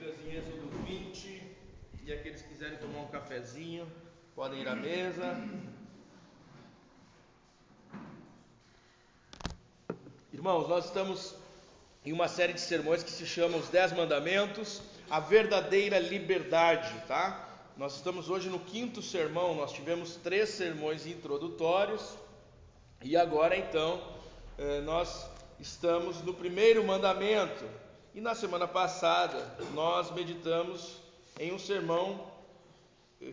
Bíblias em Êxodo 20, e aqueles que quiserem tomar um cafezinho, podem ir à mesa. Irmãos, nós estamos em uma série de sermões que se chama Os 10 Mandamentos, a verdadeira liberdade, tá? Nós estamos hoje no 5º sermão, nós tivemos 3 sermões introdutórios, e agora então, nós estamos no 1º mandamento. E na semana passada, nós meditamos em um sermão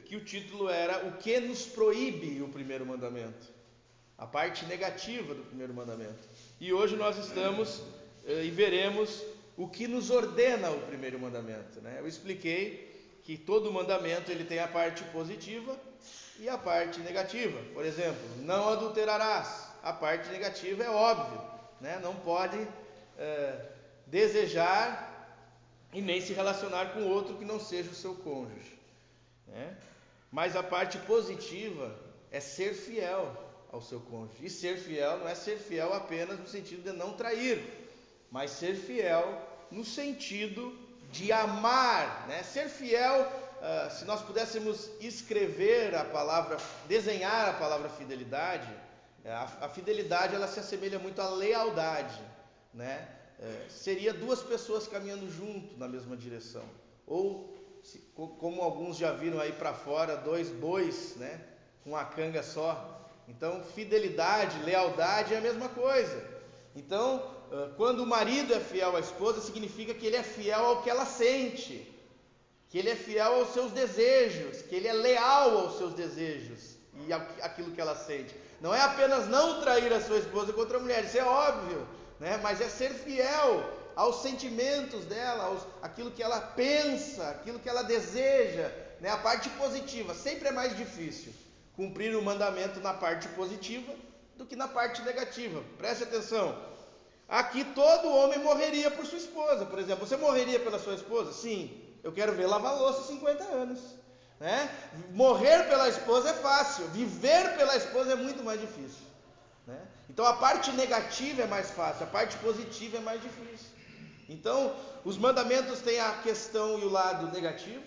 que o título era O que nos proíbe o 1º mandamento? A parte negativa do 1º mandamento. E hoje nós estamos e veremos o que nos ordena o 1º mandamento, né? Eu expliquei que todo mandamento ele tem a parte positiva e a parte negativa. Por exemplo, não adulterarás. A parte negativa é óbvio, né? Não pode desejar e nem se relacionar com outro que não seja o seu cônjuge, né? Mas a parte positiva é ser fiel ao seu cônjuge. E ser fiel não é ser fiel apenas no sentido de não trair, mas ser fiel no sentido de amar, né? Ser fiel, se nós pudéssemos escrever a palavra, desenhar a palavra fidelidade, a fidelidade ela se assemelha muito à lealdade, né? Seria 2 pessoas caminhando junto na mesma direção, ou como alguns já viram aí para fora, 2 bois, né, com uma canga só. Então fidelidade, lealdade é a mesma coisa. Então quando o marido é fiel à esposa, significa que ele é fiel ao que ela sente, que ele é fiel aos seus desejos, que ele é leal aos seus desejos e aquilo que ela sente. Não é apenas não trair a sua esposa contra a mulher, isso é óbvio, né? Mas é ser fiel aos sentimentos dela, aquilo que ela pensa, aquilo que ela deseja, né? A parte positiva. Sempre é mais difícil cumprir o mandamento na parte positiva do que na parte negativa. Preste atenção. Aqui todo homem morreria por sua esposa. Por exemplo, você morreria pela sua esposa? Sim. Eu quero ver lavar louça 50 anos. Né? Morrer pela esposa é fácil. Viver pela esposa é muito mais difícil. Né? Então a parte negativa é mais fácil, a parte positiva é mais difícil. Então os mandamentos têm a questão e o lado negativo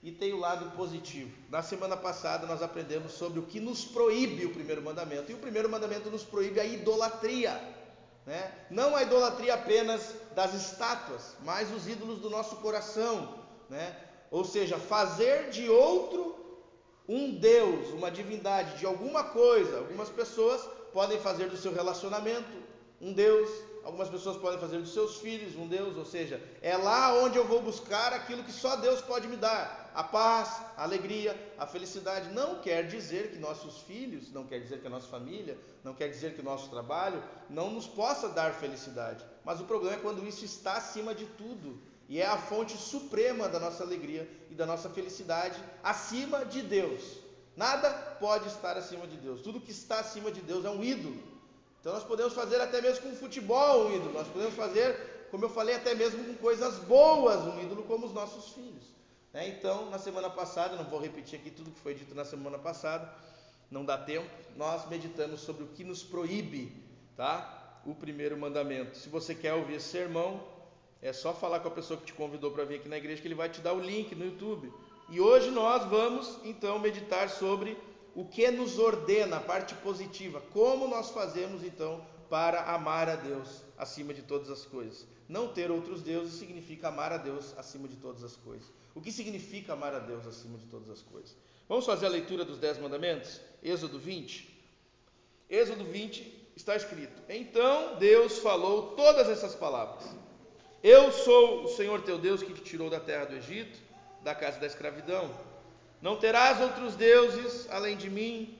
e tem o lado positivo. Na semana passada nós aprendemos sobre o que nos proíbe o 1º mandamento. E o 1º mandamento nos proíbe a idolatria, né? Não a idolatria apenas das estátuas, mas os ídolos do nosso coração, né? Ou seja, fazer de outro um Deus, uma divindade, de alguma coisa. Algumas pessoas podem fazer do seu relacionamento um Deus, algumas pessoas podem fazer dos seus filhos um Deus, ou seja, é lá onde eu vou buscar aquilo que só Deus pode me dar, a paz, a alegria, a felicidade. Não quer dizer que nossos filhos, não quer dizer que a nossa família, não quer dizer que o nosso trabalho não nos possa dar felicidade, mas o problema é quando isso está acima de tudo, e é a fonte suprema da nossa alegria e da nossa felicidade, acima de Deus. Nada pode estar acima de Deus. Tudo que está acima de Deus é um ídolo. Então nós podemos fazer até mesmo com o futebol um ídolo. Nós podemos fazer, como eu falei, até mesmo com coisas boas um ídolo, como os nossos filhos. Então, na semana passada, não vou repetir aqui tudo que foi dito na semana passada, não dá tempo, nós meditamos sobre o que nos proíbe, tá? O 1º mandamento. Se você quer ouvir esse sermão, é só falar com a pessoa que te convidou para vir aqui na igreja, que ele vai te dar o link no YouTube. E hoje nós vamos então meditar sobre o que nos ordena, a parte positiva. Como nós fazemos então para amar a Deus acima de todas as coisas. Não ter outros deuses significa amar a Deus acima de todas as coisas. O que significa amar a Deus acima de todas as coisas? Vamos fazer a leitura dos 10 mandamentos? Êxodo 20. Êxodo 20 está escrito: Então Deus falou todas essas palavras. Eu sou o Senhor teu Deus que te tirou da terra do Egito, da casa da escravidão. Não terás outros deuses além de mim.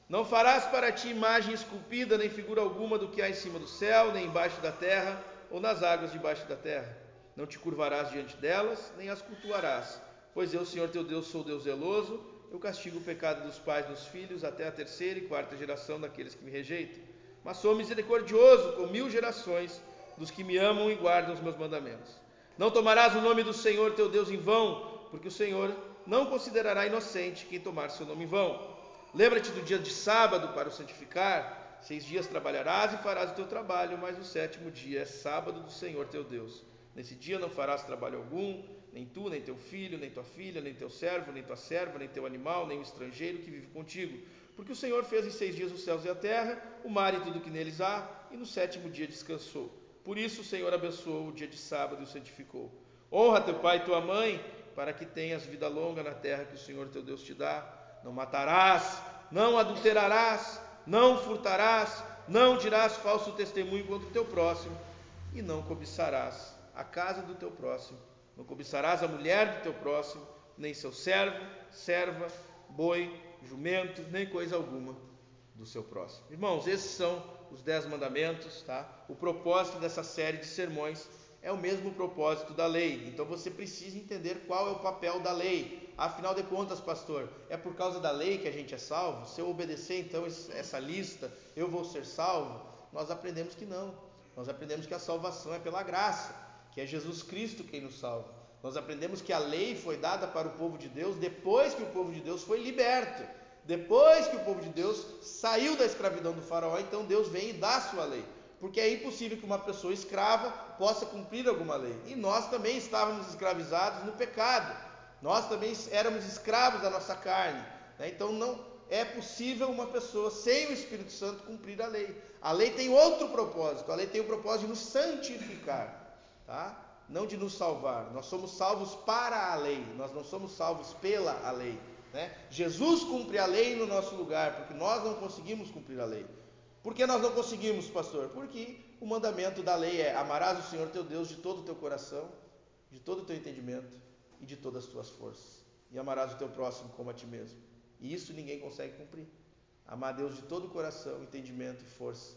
Não farás para ti imagem esculpida, nem figura alguma do que há em cima do céu, nem embaixo da terra, ou nas águas debaixo da terra. Não te curvarás diante delas, nem as cultuarás. Pois eu, Senhor teu Deus, sou Deus zeloso. Eu castigo o pecado dos pais nos filhos, até a 3ª e 4ª geração daqueles que me rejeitam. Mas sou misericordioso com 1000 gerações dos que me amam e guardam os meus mandamentos. Não tomarás o nome do Senhor teu Deus em vão, porque o Senhor não considerará inocente quem tomar seu nome em vão. Lembra-te do dia de sábado para o santificar. 6 dias trabalharás e farás o teu trabalho, mas o 7º dia é sábado do Senhor teu Deus. Nesse dia não farás trabalho algum, nem tu, nem teu filho, nem tua filha, nem teu servo, nem tua serva, nem teu animal, nem o estrangeiro que vive contigo. Porque o Senhor fez em 6 dias os céus e a terra, o mar e tudo que neles há, e no 7º dia descansou. Por isso o Senhor abençoou o dia de sábado e o santificou. Honra teu pai e tua mãe, para que tenhas vida longa na terra que o Senhor teu Deus te dá. Não matarás, não adulterarás, não furtarás, não dirás falso testemunho contra o teu próximo, e não cobiçarás a casa do teu próximo, não cobiçarás a mulher do teu próximo, nem seu servo, serva, boi, jumento, nem coisa alguma do seu próximo. Irmãos, esses são os 10 mandamentos, tá? O propósito dessa série de sermões é o mesmo propósito da lei. Então você precisa entender qual é o papel da lei. Afinal de contas, pastor, é por causa da lei que a gente é salvo? Se eu obedecer então essa lista, eu vou ser salvo? Nós aprendemos que não. Nós aprendemos que a salvação é pela graça, que é Jesus Cristo quem nos salva. Nós aprendemos que a lei foi dada para o povo de Deus depois que o povo de Deus foi liberto. Depois que o povo de Deus saiu da escravidão do faraó, então Deus vem e dá a sua lei. Porque é impossível que uma pessoa escrava possa cumprir alguma lei. E nós também estávamos escravizados no pecado. Nós também éramos escravos da nossa carne. Então não é possível uma pessoa sem o Espírito Santo cumprir a lei. A lei tem outro propósito. A lei tem o propósito de nos santificar, tá? Não de nos salvar. Nós somos salvos para a lei. Nós não somos salvos pela lei, né? Jesus cumpre a lei no nosso lugar, porque nós não conseguimos cumprir a lei. Por que nós não conseguimos, pastor? Porque o mandamento da lei é: amarás o Senhor teu Deus de todo o teu coração, de todo o teu entendimento e de todas as tuas forças, e amarás o teu próximo como a ti mesmo. E isso ninguém consegue cumprir. Amar a Deus de todo o coração, entendimento e força.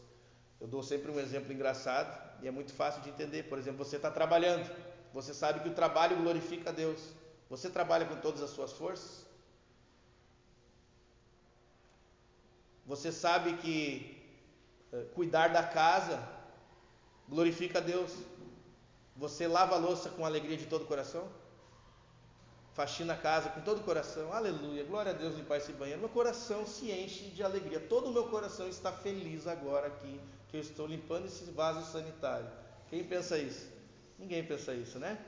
Eu dou sempre um exemplo engraçado e é muito fácil de entender. Por exemplo, você está trabalhando, você sabe que o trabalho glorifica a Deus. Você trabalha com todas as suas forças? Você sabe que cuidar da casa glorifica a Deus? Você lava a louça com alegria de todo o coração? Faxina a casa com todo o coração? Aleluia, glória a Deus, limpar esse banheiro. Meu coração se enche de alegria. Todo o meu coração está feliz agora aqui, que eu estou limpando esse vaso sanitário. Quem pensa isso? Ninguém pensa isso, né?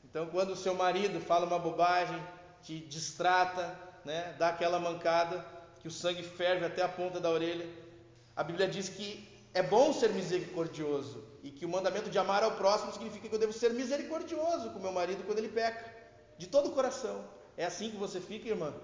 Então, quando o seu marido fala uma bobagem, te distrata, né, dá aquela mancada, que o sangue ferve até a ponta da orelha, a Bíblia diz que é bom ser misericordioso, e que o mandamento de amar ao próximo significa que eu devo ser misericordioso com meu marido quando ele peca, de todo o coração. É assim que você fica, irmã?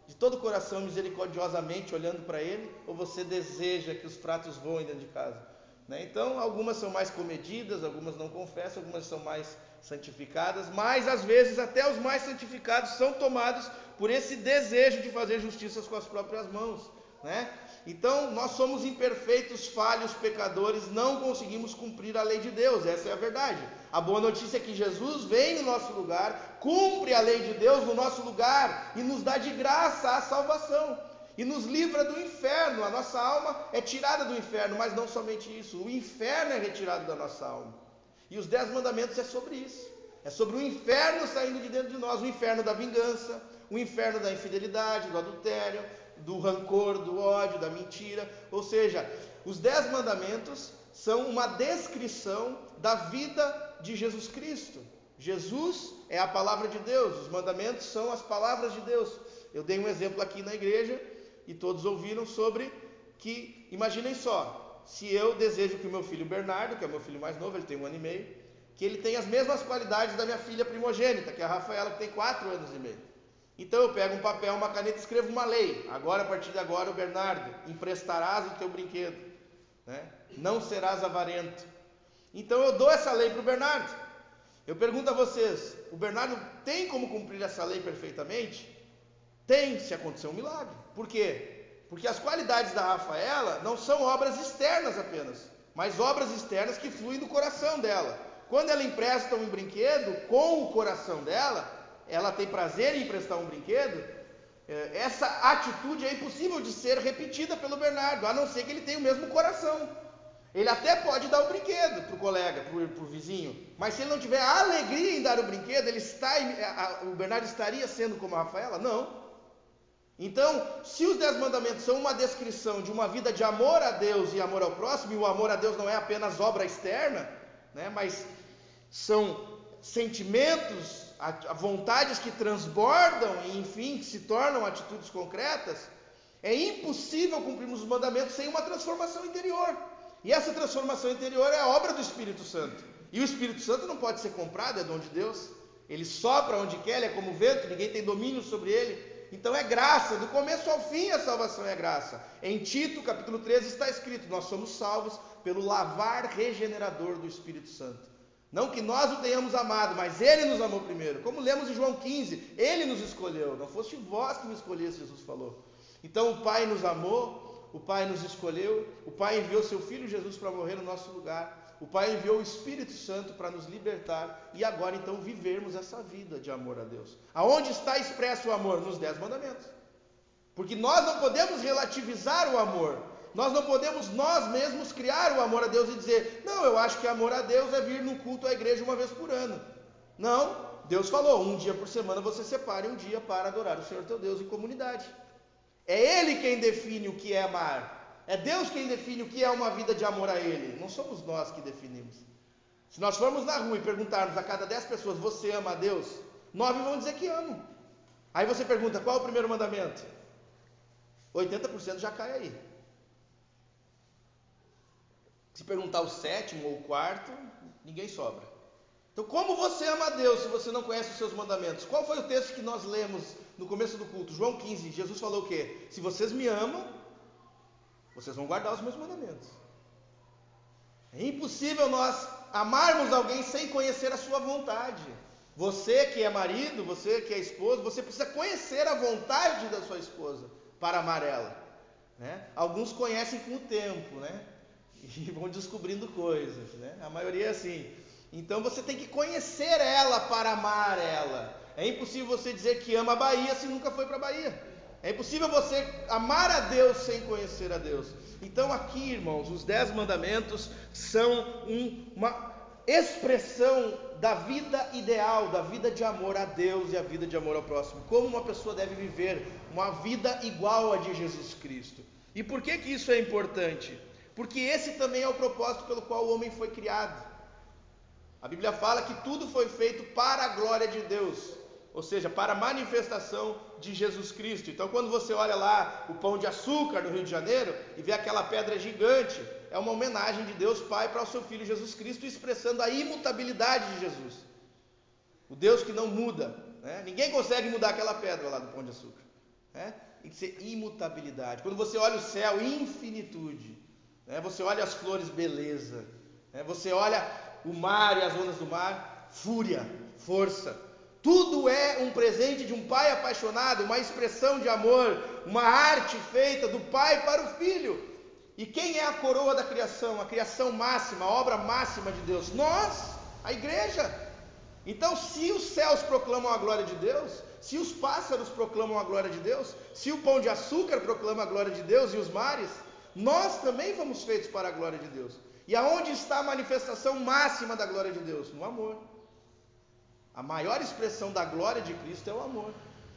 De todo o coração, misericordiosamente olhando para ele, ou você deseja que os pratos voem dentro de casa, né? Então, algumas são mais comedidas, algumas não confessam, algumas são mais santificadas, mas às vezes até os mais santificados são tomados por esse desejo de fazer justiças com as próprias mãos, né? Então nós somos imperfeitos, falhos, pecadores, não conseguimos cumprir a lei de Deus, essa é a verdade. A boa notícia é que Jesus vem no nosso lugar, cumpre a lei de Deus no nosso lugar e nos dá de graça a salvação, e nos livra do inferno. A nossa alma é tirada do inferno, mas não somente isso, o inferno é retirado da nossa alma. E os 10 mandamentos é sobre isso, é sobre o inferno saindo de dentro de nós, o inferno da vingança, o inferno da infidelidade, do adultério, do rancor, do ódio, da mentira. Ou seja, os 10 mandamentos são uma descrição da vida de Jesus Cristo. Jesus é a palavra de Deus, os mandamentos são as palavras de Deus. Eu dei um exemplo aqui na igreja e todos ouviram sobre que, imaginem só, se eu desejo que o meu filho Bernardo, que é o meu filho mais novo, ele tem 1 ano e meio, que ele tenha as mesmas qualidades da minha filha primogênita, que é a Rafaela, que tem 4 anos e meio. Então eu pego um papel, uma caneta e escrevo uma lei. Agora, a partir de agora, o Bernardo, emprestarás o teu brinquedo, né? Não serás avarento. Então eu dou essa lei para o Bernardo. Eu pergunto a vocês, o Bernardo tem como cumprir essa lei perfeitamente? Tem, se acontecer um milagre. Por quê? Porque as qualidades da Rafaela não são obras externas apenas, mas obras externas que fluem do coração dela. Quando ela empresta um brinquedo com o coração dela, ela tem prazer em emprestar um brinquedo, essa atitude é impossível de ser repetida pelo Bernardo, a não ser que ele tenha o mesmo coração. Ele até pode dar o brinquedo para o colega, para o vizinho, mas se ele não tiver a alegria em dar o brinquedo, o Bernardo estaria sendo como a Rafaela? Não. Então, se os 10 mandamentos são uma descrição de uma vida de amor a Deus e amor ao próximo, e o amor a Deus não é apenas obra externa, né, mas sentimentos, a vontades que transbordam e, enfim, que se tornam atitudes concretas, é impossível cumprirmos os mandamentos sem uma transformação interior. E essa transformação interior é a obra do Espírito Santo. E o Espírito Santo não pode ser comprado, é dom de Deus. Ele sopra onde quer, ele é como vento, ninguém tem domínio sobre ele. Então é graça, do começo ao fim a salvação é graça. Em Tito, capítulo 13, está escrito: nós somos salvos pelo lavar regenerador do Espírito Santo. Não que nós o tenhamos amado, mas ele nos amou primeiro. Como lemos em João 15, ele nos escolheu. Não foste vós que me escolheste, Jesus falou. Então o Pai nos amou, o Pai nos escolheu, o Pai enviou seu Filho Jesus para morrer no nosso lugar. O Pai enviou o Espírito Santo para nos libertar e agora então vivermos essa vida de amor a Deus. Aonde está expresso o amor? Nos 10 mandamentos. Porque nós não podemos relativizar o amor. Nós não podemos nós mesmos criar o amor a Deus e dizer: não, eu acho que amor a Deus é vir no culto à igreja uma vez por ano. Não, Deus falou: um dia por semana você separe um dia para adorar o Senhor teu Deus em comunidade. É Ele quem define o que é amar. É Deus quem define o que é uma vida de amor a Ele. Não somos nós que definimos. Se nós formos na rua e perguntarmos a cada 10 pessoas: você ama a Deus? 9 vão dizer que amam. Aí você pergunta: qual é o primeiro mandamento? 80% já cai aí. Se perguntar o 7º ou o 4º, ninguém sobra. Então, como você ama a Deus se você não conhece os seus mandamentos? Qual foi o texto que nós lemos no começo do culto? João 15. Jesus falou o quê? Se vocês me amam, vocês vão guardar os meus mandamentos. É impossível nós amarmos alguém sem conhecer a sua vontade. Você que é marido, você que é esposo, você precisa conhecer a vontade da sua esposa para amar ela, né? Alguns conhecem com o tempo, né? E vão descobrindo coisas, né? A maioria é assim. Então você tem que conhecer ela para amar ela. É impossível você dizer que ama a Bahia se nunca foi para a Bahia. É impossível você amar a Deus sem conhecer a Deus. Então aqui, irmãos, os 10 mandamentos são uma expressão da vida ideal, da vida de amor a Deus e a vida de amor ao próximo. Como uma pessoa deve viver uma vida igual a de Jesus Cristo. E por que isso é importante? Porque esse também é o propósito pelo qual o homem foi criado. A Bíblia fala que tudo foi feito para a glória de Deus, ou seja, para a manifestação de Jesus Cristo. Então quando você olha lá o Pão de Açúcar no Rio de Janeiro e vê aquela pedra gigante, é uma homenagem de Deus Pai para o seu Filho Jesus Cristo, expressando a imutabilidade de Jesus. O Deus que não muda, né? Ninguém consegue mudar aquela pedra lá do Pão de Açúcar, né? Tem que ser imutabilidade. Quando você olha o céu, infinitude, né? Você olha as flores, beleza, né? Você olha o mar e as ondas do mar, fúria, força. Tudo é um presente de um pai apaixonado, uma expressão de amor, uma arte feita do pai para o filho. E quem é a coroa da criação? A criação máxima, a obra máxima de Deus? Nós, a igreja. Então, se os céus proclamam a glória de Deus, se os pássaros proclamam a glória de Deus, se o Pão de Açúcar proclama a glória de Deus e os mares, nós também fomos feitos para a glória de Deus. E aonde está a manifestação máxima da glória de Deus? No amor. A maior expressão da glória de Cristo é o amor.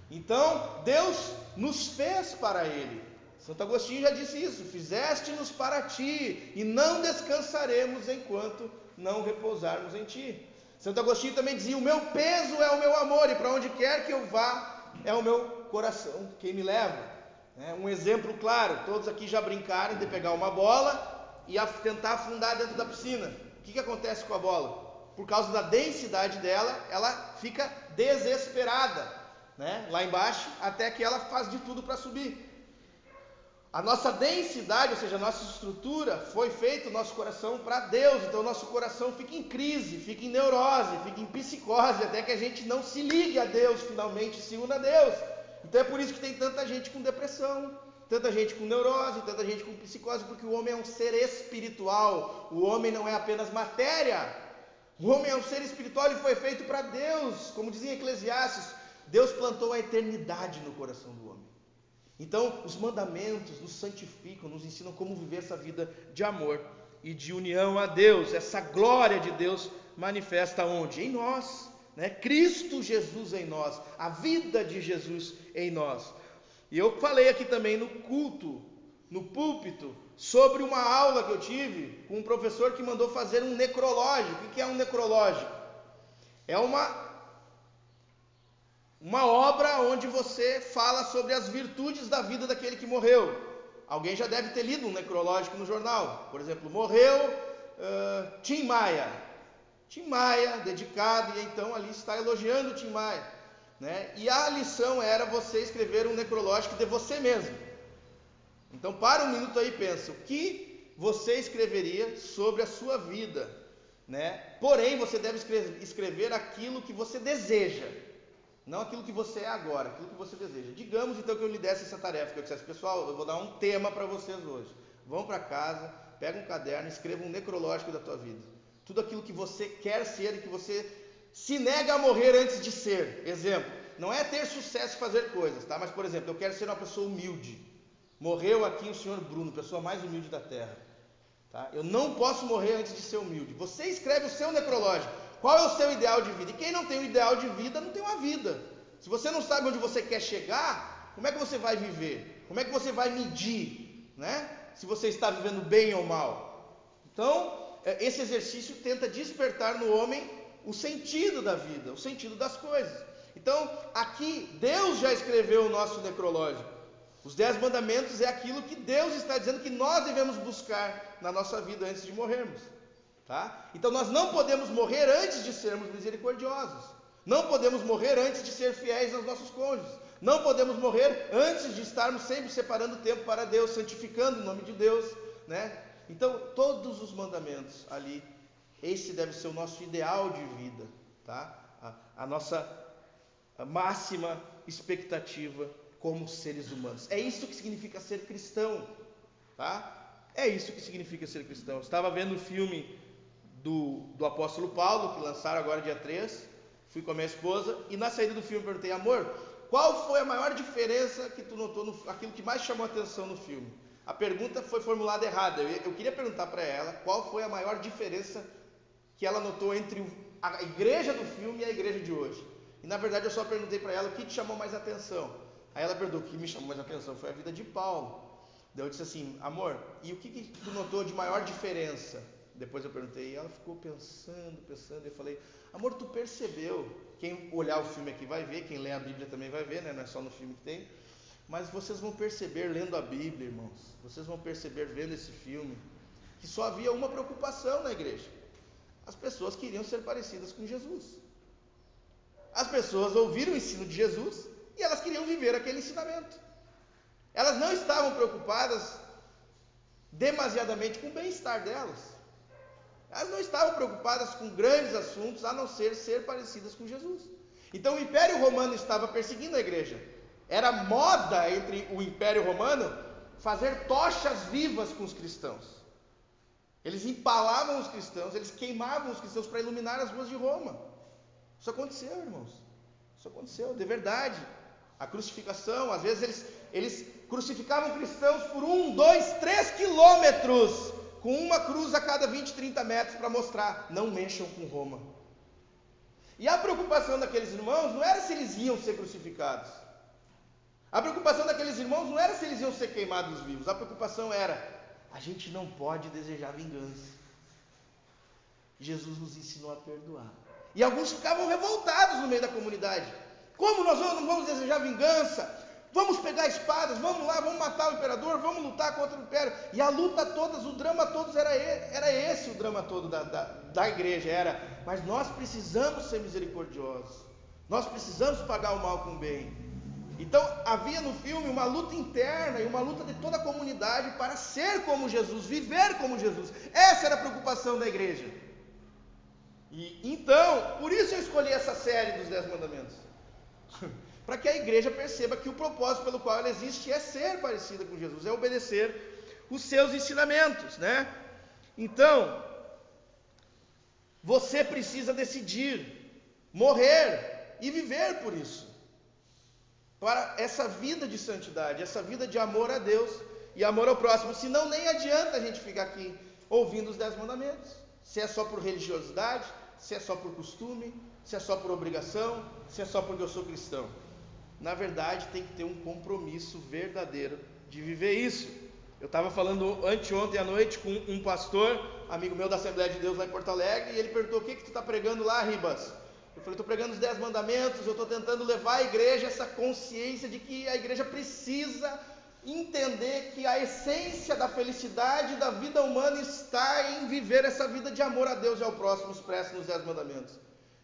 Então, Deus nos fez para Ele. Santo Agostinho já disse isso: fizeste-nos para Ti, e não descansaremos enquanto não repousarmos em Ti. Santo Agostinho também dizia: o meu peso é o meu amor, e para onde quer que eu vá, é o meu coração quem me leva. Um exemplo claro, todos aqui já brincaram de pegar uma bola e tentar afundar dentro da piscina. O que acontece com a bola? Por causa da densidade dela, ela fica desesperada, né? Lá embaixo, até que ela faz de tudo para subir. A nossa densidade, ou seja, a nossa estrutura, foi feito o nosso coração para Deus. Então o nosso coração fica em crise, fica em neurose, fica em psicose, até que a gente não se ligue a Deus, finalmente se una a Deus. Então é por isso que tem tanta gente com depressão, tanta gente com neurose, tanta gente com psicose, porque o homem é um ser espiritual. O homem não é apenas matéria. O homem é um ser espiritual e foi feito para Deus. Como dizia Eclesiastes, Deus plantou a eternidade no coração do homem. Então, os mandamentos nos santificam, nos ensinam como viver essa vida de amor e de união a Deus. Essa glória de Deus manifesta onde? Em nós, né? Cristo Jesus em nós, a vida de Jesus em nós. E eu falei aqui também no culto, no púlpito, sobre uma aula que eu tive com um professor que mandou fazer um necrológico. O que é um necrológico? É uma obra onde você fala sobre as virtudes da vida daquele que morreu. Alguém já deve ter lido um necrológico no jornal. Por exemplo, morreu Tim Maia. Tim Maia, dedicado, e então ali está elogiando Tim Maia, né? E a lição era você escrever um necrológico de você mesmo. Então para um minuto aí e pensa, o que você escreveria sobre a sua vida, né? Porém, você deve escrever aquilo que você deseja, não aquilo que você é agora, aquilo que você deseja. Digamos então que eu lhe desse essa tarefa, que eu dissesse, pessoal, eu vou dar um tema para vocês hoje. Vão para casa, pega um caderno, escreva um necrológico da tua vida. Tudo aquilo que você quer ser e que você se nega a morrer antes de ser. Exemplo, não é ter sucesso e fazer coisas, tá? Mas, por exemplo, eu quero ser uma pessoa humilde. Morreu aqui o senhor Bruno, pessoa mais humilde da terra. Tá? Eu não posso morrer antes de ser humilde. Você escreve o seu necrológico. Qual é o seu ideal de vida? E quem não tem o ideal de vida, não tem uma vida. Se você não sabe onde você quer chegar, como é que você vai viver? Como é que você vai medir, né? Se você está vivendo bem ou mal. Então, esse exercício tenta despertar no homem o sentido da vida, o sentido das coisas. Então, aqui, Deus já escreveu o nosso necrológico. Os 10 mandamentos é aquilo que Deus está dizendo que nós devemos buscar na nossa vida antes de morrermos. Tá? Então nós não podemos morrer antes de sermos misericordiosos. Não podemos morrer antes de ser fiéis aos nossos cônjuges. Não podemos morrer antes de estarmos sempre separando tempo para Deus, santificando o nome de Deus, né? Então todos os mandamentos ali, esse deve ser o nosso ideal de vida, tá? A nossa máxima expectativa como seres humanos. É isso que significa ser cristão, tá? É isso que significa ser cristão. Eu estava vendo o filme do apóstolo Paulo, que lançaram agora dia 3, fui com a minha esposa, e na saída do filme perguntei, amor, qual foi a maior diferença que tu notou, aquilo que mais chamou a atenção no filme? A pergunta foi formulada errada, eu queria perguntar para ela, qual foi a maior diferença que ela notou entre a igreja do filme e a igreja de hoje? E na verdade eu só perguntei para ela, o que te chamou mais atenção? Aí ela perguntou, o que me chamou mais atenção foi a vida de Paulo. Daí eu disse assim, amor, e o que tu notou de maior diferença? Depois eu perguntei, e ela ficou pensando, eu falei, amor, tu percebeu? Quem olhar o filme aqui vai ver, quem lê a Bíblia também vai ver, né? Não é só no filme que tem. Mas vocês vão perceber, lendo a Bíblia, irmãos, vocês vão perceber, vendo esse filme, que só havia uma preocupação na igreja. As pessoas queriam ser parecidas com Jesus. As pessoas ouviram o ensino de Jesus e elas queriam viver aquele ensinamento. Elas não estavam preocupadas demasiadamente com o bem-estar delas. Elas não estavam preocupadas com grandes assuntos, a não ser parecidas com Jesus. Então o Império Romano estava perseguindo a igreja. Era moda entre o Império Romano fazer tochas vivas com os cristãos. Eles empalavam os cristãos, eles queimavam os cristãos para iluminar as ruas de Roma. Isso aconteceu, irmãos. Isso aconteceu, de verdade. A crucificação, às vezes eles crucificavam cristãos por 1, 2, 3 quilômetros, com uma cruz a cada 20, 30 metros para mostrar, não mexam com Roma. E a preocupação daqueles irmãos não era se eles iam ser crucificados. A preocupação daqueles irmãos não era se eles iam ser queimados vivos. A preocupação era, a gente não pode desejar vingança. Jesus nos ensinou a perdoar. E alguns ficavam revoltados no meio da comunidade. Como nós não vamos desejar vingança? Vamos pegar espadas, vamos lá, vamos matar o imperador, vamos lutar contra o império. E a luta toda, o drama todo era esse o drama todo da igreja, era, mas nós precisamos ser misericordiosos. Nós precisamos pagar o mal com o bem. Então havia no filme uma luta interna e uma luta de toda a comunidade para ser como Jesus, viver como Jesus. Essa era a preocupação da igreja. E então, por isso eu escolhi essa série dos 10 mandamentos. Para que a igreja perceba que o propósito pelo qual ela existe é ser parecida com Jesus, é obedecer os seus ensinamentos, né? Então, você precisa decidir morrer e viver por isso, para essa vida de santidade, essa vida de amor a Deus e amor ao próximo. Senão nem adianta a gente ficar aqui ouvindo os 10 mandamentos, se é só por religiosidade, se é só por costume, se é só por obrigação, se é só porque eu sou cristão. Na verdade, tem que ter um compromisso verdadeiro de viver isso. Eu estava falando anteontem à noite com um pastor, amigo meu da Assembleia de Deus lá em Porto Alegre, e ele perguntou, o que tu está pregando lá, Ribas? Eu falei, estou pregando os 10 mandamentos, eu estou tentando levar à igreja essa consciência de que a igreja precisa entender que a essência da felicidade da vida humana está em viver essa vida de amor a Deus e ao próximo expresso nos 10 mandamentos.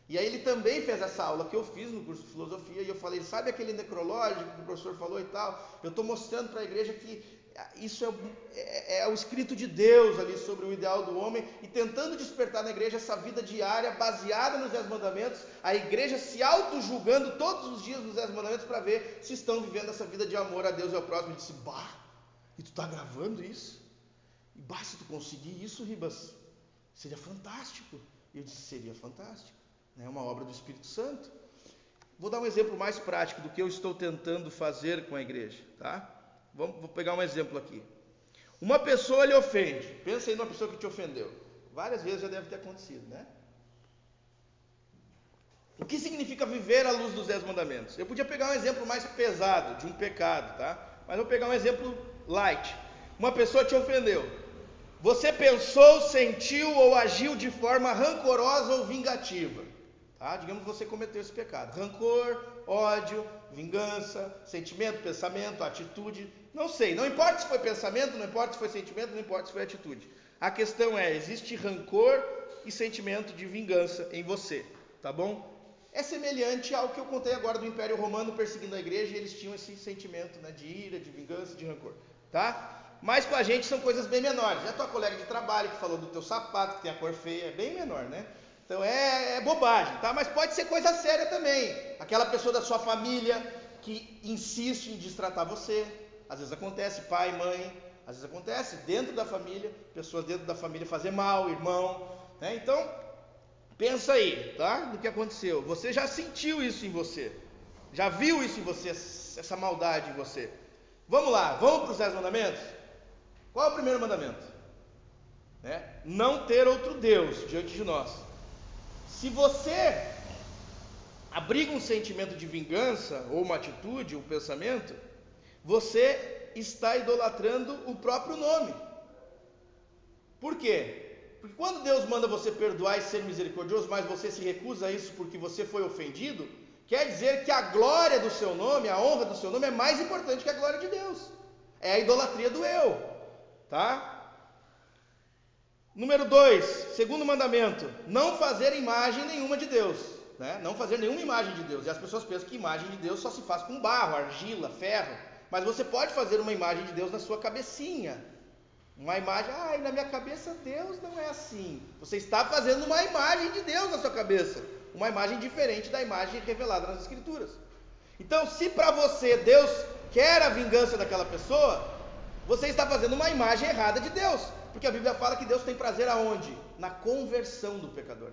E aí ele também fez essa aula que eu fiz no curso de filosofia, e eu falei, sabe aquele necrológico que o professor falou e tal? Eu estou mostrando para a igreja que isso é o escrito de Deus ali sobre o ideal do homem, e tentando despertar na igreja essa vida diária baseada nos 10 mandamentos, a igreja se auto-julgando todos os dias nos 10 mandamentos para ver se estão vivendo essa vida de amor a Deus e ao próximo. Eu disse, e tu está gravando isso? E se tu conseguir isso, Ribas, seria fantástico. E eu disse, seria fantástico. É uma obra do Espírito Santo. Vou dar um exemplo mais prático do que eu estou tentando fazer com a igreja, tá? Vou pegar um exemplo aqui. Uma pessoa lhe ofende. Pensa aí numa pessoa que te ofendeu. Várias vezes já deve ter acontecido, né? O que significa viver à luz dos 10 mandamentos? Eu podia pegar um exemplo mais pesado, de um pecado, tá? Mas vou pegar um exemplo light. Uma pessoa te ofendeu. Você pensou, sentiu ou agiu de forma rancorosa ou vingativa. Tá? Digamos que você cometeu esse pecado. Rancor, ódio, vingança, sentimento, pensamento, atitude. Não sei, não importa se foi pensamento, não importa se foi sentimento, não importa se foi atitude. A questão é, existe rancor e sentimento de vingança em você, tá bom? É semelhante ao que eu contei agora do Império Romano perseguindo a igreja, e eles tinham esse sentimento, né, de ira, de vingança, de rancor, tá? Mas com a gente são coisas bem menores. É a tua colega de trabalho que falou do teu sapato, que tem a cor feia, é bem menor, né? Então é bobagem, tá? Mas pode ser coisa séria também. Aquela pessoa da sua família que insiste em destratar você. Às vezes acontece, pai, mãe. Às vezes acontece dentro da família, pessoas dentro da família fazer mal, irmão, né? Então, pensa aí, tá? No que aconteceu. Você já sentiu isso em você. Já viu isso em você, essa maldade em você. Vamos lá, vamos para os 10 mandamentos? Qual é o primeiro mandamento? Não ter outro Deus diante de nós. Se você abriga um sentimento de vingança, ou uma atitude, um pensamento, você está idolatrando o próprio nome. Por quê? Porque quando Deus manda você perdoar e ser misericordioso, mas você se recusa a isso porque você foi ofendido, quer dizer que a glória do seu nome, a honra do seu nome é mais importante que a glória de Deus. É a idolatria do eu, tá? Número 2, segundo mandamento, não fazer imagem nenhuma de Deus, né? Não fazer nenhuma imagem de Deus. E as pessoas pensam que imagem de Deus só se faz com barro, argila, ferro. Mas você pode fazer uma imagem de Deus na sua cabecinha. Uma imagem, na minha cabeça Deus não é assim. Você está fazendo uma imagem de Deus na sua cabeça. Uma imagem diferente da imagem revelada nas Escrituras. Então, se para você Deus quer a vingança daquela pessoa, você está fazendo uma imagem errada de Deus. Porque a Bíblia fala que Deus tem prazer aonde? Na conversão do pecador.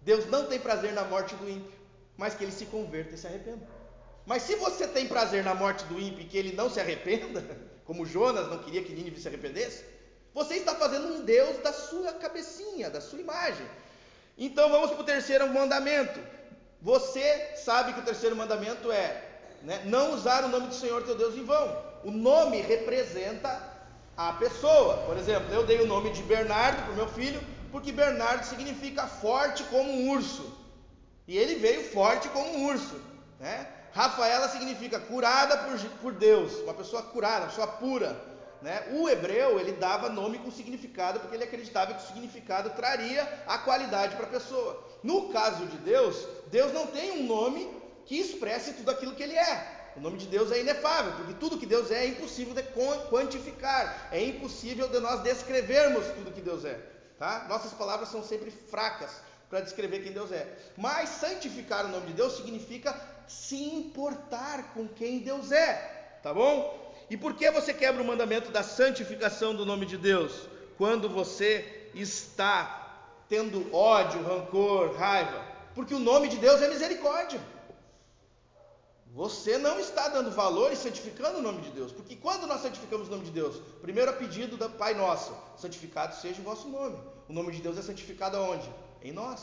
Deus não tem prazer na morte do ímpio, mas que ele se converta e se arrependa. Mas se você tem prazer na morte do ímpio e que ele não se arrependa, como Jonas não queria que Nínive se arrependesse, você está fazendo um Deus da sua cabecinha, da sua imagem. Então vamos para o terceiro mandamento. Você sabe que o terceiro mandamento é, não usar o nome do Senhor teu Deus em vão. O nome representa a pessoa. Por exemplo, eu dei o nome de Bernardo para o meu filho, porque Bernardo significa forte como um urso. E ele veio forte como um urso, né? Rafaela significa curada por Deus, uma pessoa curada, uma pessoa pura, né? O hebreu, ele dava nome com significado, porque ele acreditava que o significado traria a qualidade para a pessoa. No caso de Deus, Deus não tem um nome que expresse tudo aquilo que ele é. O nome de Deus é inefável, porque tudo que Deus é impossível de quantificar, é impossível de nós descrevermos tudo que Deus é, tá? Nossas palavras são sempre fracas para descrever quem Deus é. Mas santificar o nome de Deus significa se importar com quem Deus é, tá bom? E por que você quebra o mandamento da santificação do nome de Deus? Quando você está tendo ódio, rancor, raiva. Porque o nome de Deus é misericórdia. Você não está dando valor e santificando o nome de Deus. Porque quando nós santificamos o nome de Deus? Primeiro a pedido do Pai Nosso, santificado seja o vosso nome. O nome de Deus é santificado aonde? Em nós.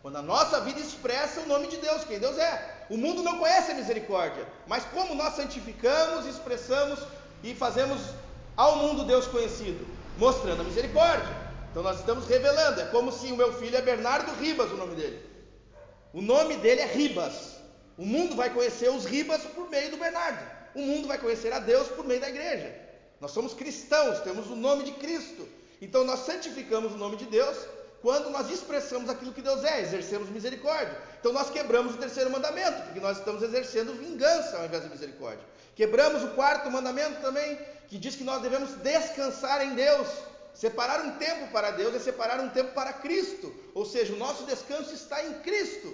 Quando a nossa vida expressa o nome de Deus, quem Deus é. O mundo não conhece a misericórdia, mas como nós santificamos, expressamos e fazemos ao mundo Deus conhecido? Mostrando a misericórdia. Então nós estamos revelando, é como se o meu filho é Bernardo Ribas, o nome dele. O nome dele é Ribas. O mundo vai conhecer os Ribas por meio do Bernardo. O mundo vai conhecer a Deus por meio da igreja. Nós somos cristãos, temos o nome de Cristo. Então nós santificamos o nome de Deus quando nós expressamos aquilo que Deus é, exercemos misericórdia. Então nós quebramos o terceiro mandamento, porque nós estamos exercendo vingança ao invés de misericórdia. Quebramos o quarto mandamento também, que diz que nós devemos descansar em Deus. Separar um tempo para Deus é separar um tempo para Cristo. Ou seja, o nosso descanso está em Cristo.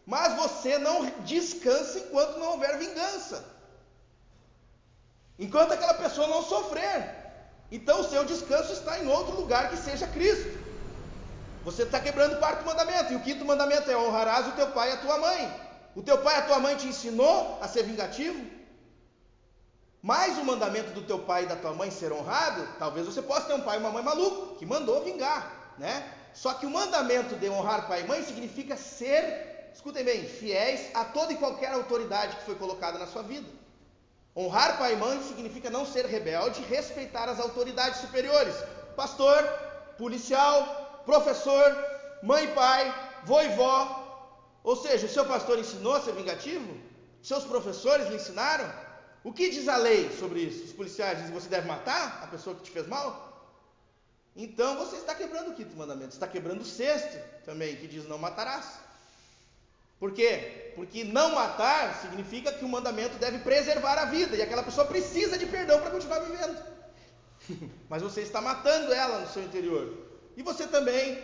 Mas você não descansa enquanto não houver vingança. Enquanto aquela pessoa não sofrer. Então o seu descanso está em outro lugar que seja Cristo. Você está quebrando o quarto mandamento. E o quinto mandamento é: honrarás o teu pai e a tua mãe. O teu pai e a tua mãe te ensinou a ser vingativo? Mas o mandamento do teu pai e da tua mãe ser honrado, talvez você possa ter um pai e uma mãe maluco, que mandou vingar, né? Só que o mandamento de honrar pai e mãe significa ser, escutem bem, fiéis a toda e qualquer autoridade que foi colocada na sua vida. Honrar pai e mãe significa não ser rebelde, respeitar as autoridades superiores. Pastor, policial, professor, mãe e pai, vô e vó. Ou seja, o seu pastor ensinou a ser vingativo? Seus professores lhe ensinaram? O que diz a lei sobre isso? Os policiais dizem que você deve matar a pessoa que te fez mal? Então você está quebrando o quinto mandamento. Está quebrando o sexto também, que diz: não matarás. Por quê? Porque não matar significa que o mandamento deve preservar a vida, e aquela pessoa precisa de perdão para continuar vivendo. Mas você está matando ela no seu interior. E você também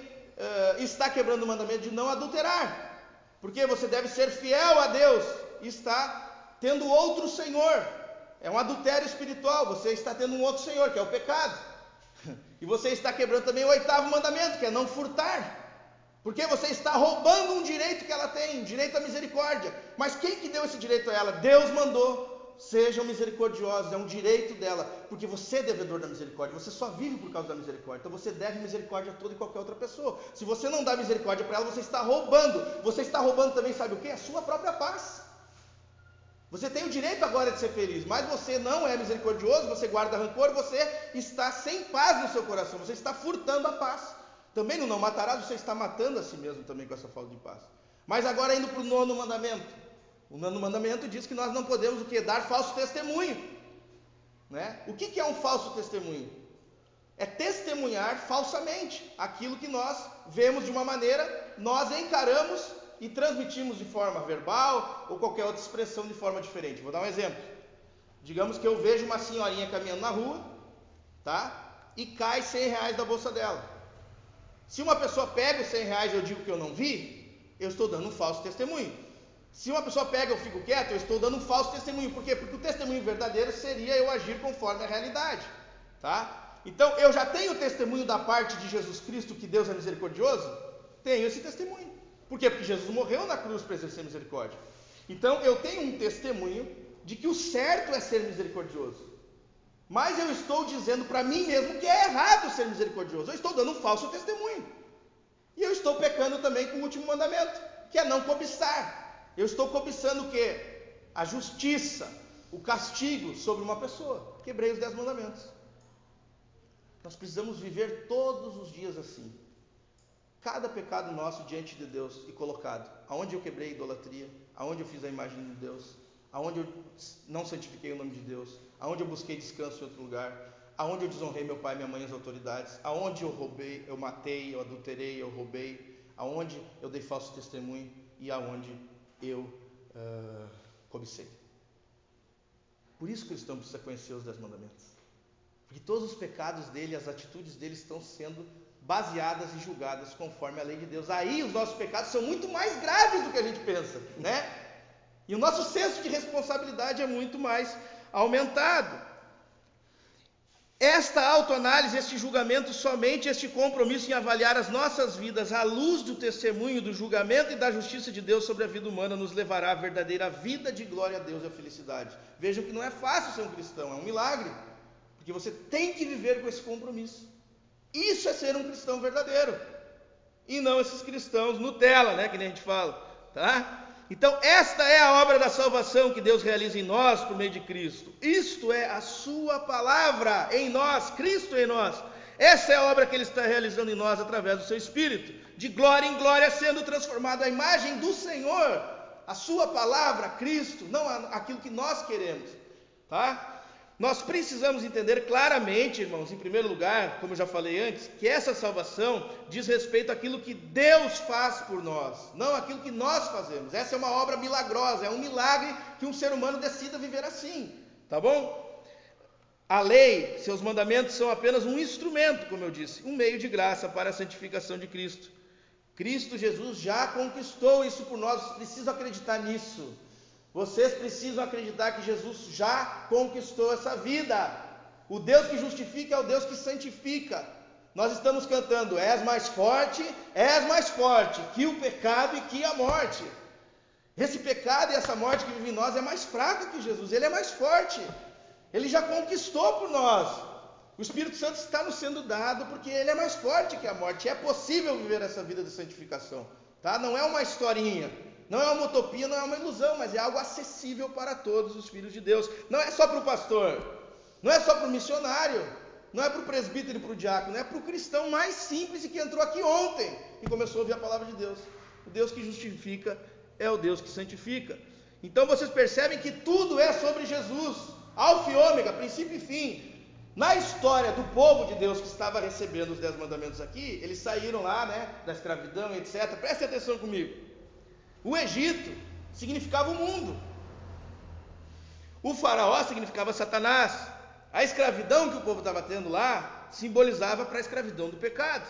está quebrando o mandamento de não adulterar, porque você deve ser fiel a Deus e está tendo outro senhor. É um adultério espiritual. Você está tendo um outro senhor, que é o pecado. E você está quebrando também o oitavo mandamento, que é não furtar, porque você está roubando um direito que ela tem, direito à misericórdia. Mas quem que deu esse direito a ela? Deus mandou: sejam misericordiosos. É um direito dela, porque você é devedor da misericórdia. Você só vive por causa da misericórdia. Então você deve misericórdia a toda e qualquer outra pessoa. Se você não dá misericórdia para ela, você está roubando. Você está roubando também, sabe o que? A sua própria paz. Você tem o direito agora de ser feliz, mas você não é misericordioso, você guarda rancor, você está sem paz no seu coração, você está furtando a paz. Também no não matarás, você está matando a si mesmo também com essa falta de paz. Mas agora indo para o nono mandamento. O nono mandamento diz que nós não podemos o quê? Dar falso testemunho, né? O que é um falso testemunho? É testemunhar falsamente aquilo que nós vemos de uma maneira, nós encaramos e transmitimos de forma verbal ou qualquer outra expressão de forma diferente. Vou dar um exemplo. Digamos que eu vejo uma senhorinha caminhando na rua, tá? E cai R$100 da bolsa dela. Se uma pessoa pega os R$100 e eu digo que eu não vi, eu estou dando um falso testemunho. Se uma pessoa pega e eu fico quieto, eu estou dando um falso testemunho. Por quê? Porque o testemunho verdadeiro seria eu agir conforme a realidade, tá? Então eu já tenho o testemunho da parte de Jesus Cristo que Deus é misericordioso? Tenho esse testemunho. Por quê? Porque Jesus morreu na cruz para exercer misericórdia. Então eu tenho um testemunho de que o certo é ser misericordioso. Mas eu estou dizendo para mim mesmo que é errado ser misericordioso. Eu estou dando um falso testemunho. E eu estou pecando também com o último mandamento, que é não cobiçar. Eu estou cobiçando o quê? A justiça, o castigo sobre uma pessoa. Quebrei os 10 mandamentos. Nós precisamos viver todos os dias assim. Cada pecado nosso diante de Deus e colocado. Aonde eu quebrei a idolatria, aonde eu fiz a imagem de Deus, aonde eu não santifiquei o nome de Deus, aonde eu busquei descanso em outro lugar, aonde eu desonrei meu pai, minha mãe e as autoridades, aonde eu roubei, eu matei, eu adulterei, eu roubei, aonde eu dei falso testemunho e aonde eu cobicei. Por isso que o cristão precisa conhecer os 10 mandamentos. Porque todos os pecados dele, as atitudes dele estão sendo baseadas e julgadas conforme a lei de Deus. Aí os nossos pecados são muito mais graves do que a gente pensa, né? E o nosso senso de responsabilidade é muito mais aumentado. Esta autoanálise, este julgamento, somente este compromisso em avaliar as nossas vidas à luz do testemunho, do julgamento e da justiça de Deus sobre a vida humana nos levará à verdadeira vida de glória a Deus e a felicidade. Vejam que não é fácil ser um cristão, é um milagre, porque você tem que viver com esse compromisso. Isso é ser um cristão verdadeiro, e não esses cristãos Nutella, né, que nem a gente fala, tá? Então esta é a obra da salvação que Deus realiza em nós por meio de Cristo. Isto é a sua palavra em nós, Cristo em nós. Essa é a obra que Ele está realizando em nós através do seu Espírito, de glória em glória, sendo transformado à imagem do Senhor, a sua palavra, Cristo, não aquilo que nós queremos, tá? Nós precisamos entender claramente, irmãos, em primeiro lugar, como eu já falei antes, que essa salvação diz respeito àquilo que Deus faz por nós, não aquilo que nós fazemos. Essa é uma obra milagrosa, é um milagre que um ser humano decida viver assim, tá bom? A lei, seus mandamentos são apenas um instrumento, como eu disse, um meio de graça para a santificação de Cristo. Cristo Jesus já conquistou isso por nós, vocês precisam acreditar nisso. Vocês precisam acreditar que Jesus já conquistou essa vida. O Deus que justifica é o Deus que santifica. Nós estamos cantando, és mais forte que o pecado e que a morte. Esse pecado e essa morte que vive em nós é mais fraco que Jesus, ele é mais forte. Ele já conquistou por nós. O Espírito Santo está nos sendo dado porque ele é mais forte que a morte. É possível viver essa vida de santificação, tá? Não é uma historinha, não é uma utopia, não é uma ilusão, mas é algo acessível para todos os filhos de Deus. Não é só para o pastor, não é só para o missionário, não é para o presbítero e para o diácono, é para o cristão mais simples e que entrou aqui ontem e começou a ouvir a palavra de Deus. O Deus que justifica é o Deus que santifica. Então vocês percebem que tudo é sobre Jesus, alfa e ômega, princípio e fim. Na história do povo de Deus que estava recebendo os 10 mandamentos aqui, eles saíram lá, da escravidão, etc. Prestem atenção comigo. O Egito significava o mundo. O faraó significava Satanás. A escravidão que o povo estava tendo lá simbolizava para a escravidão do pecado.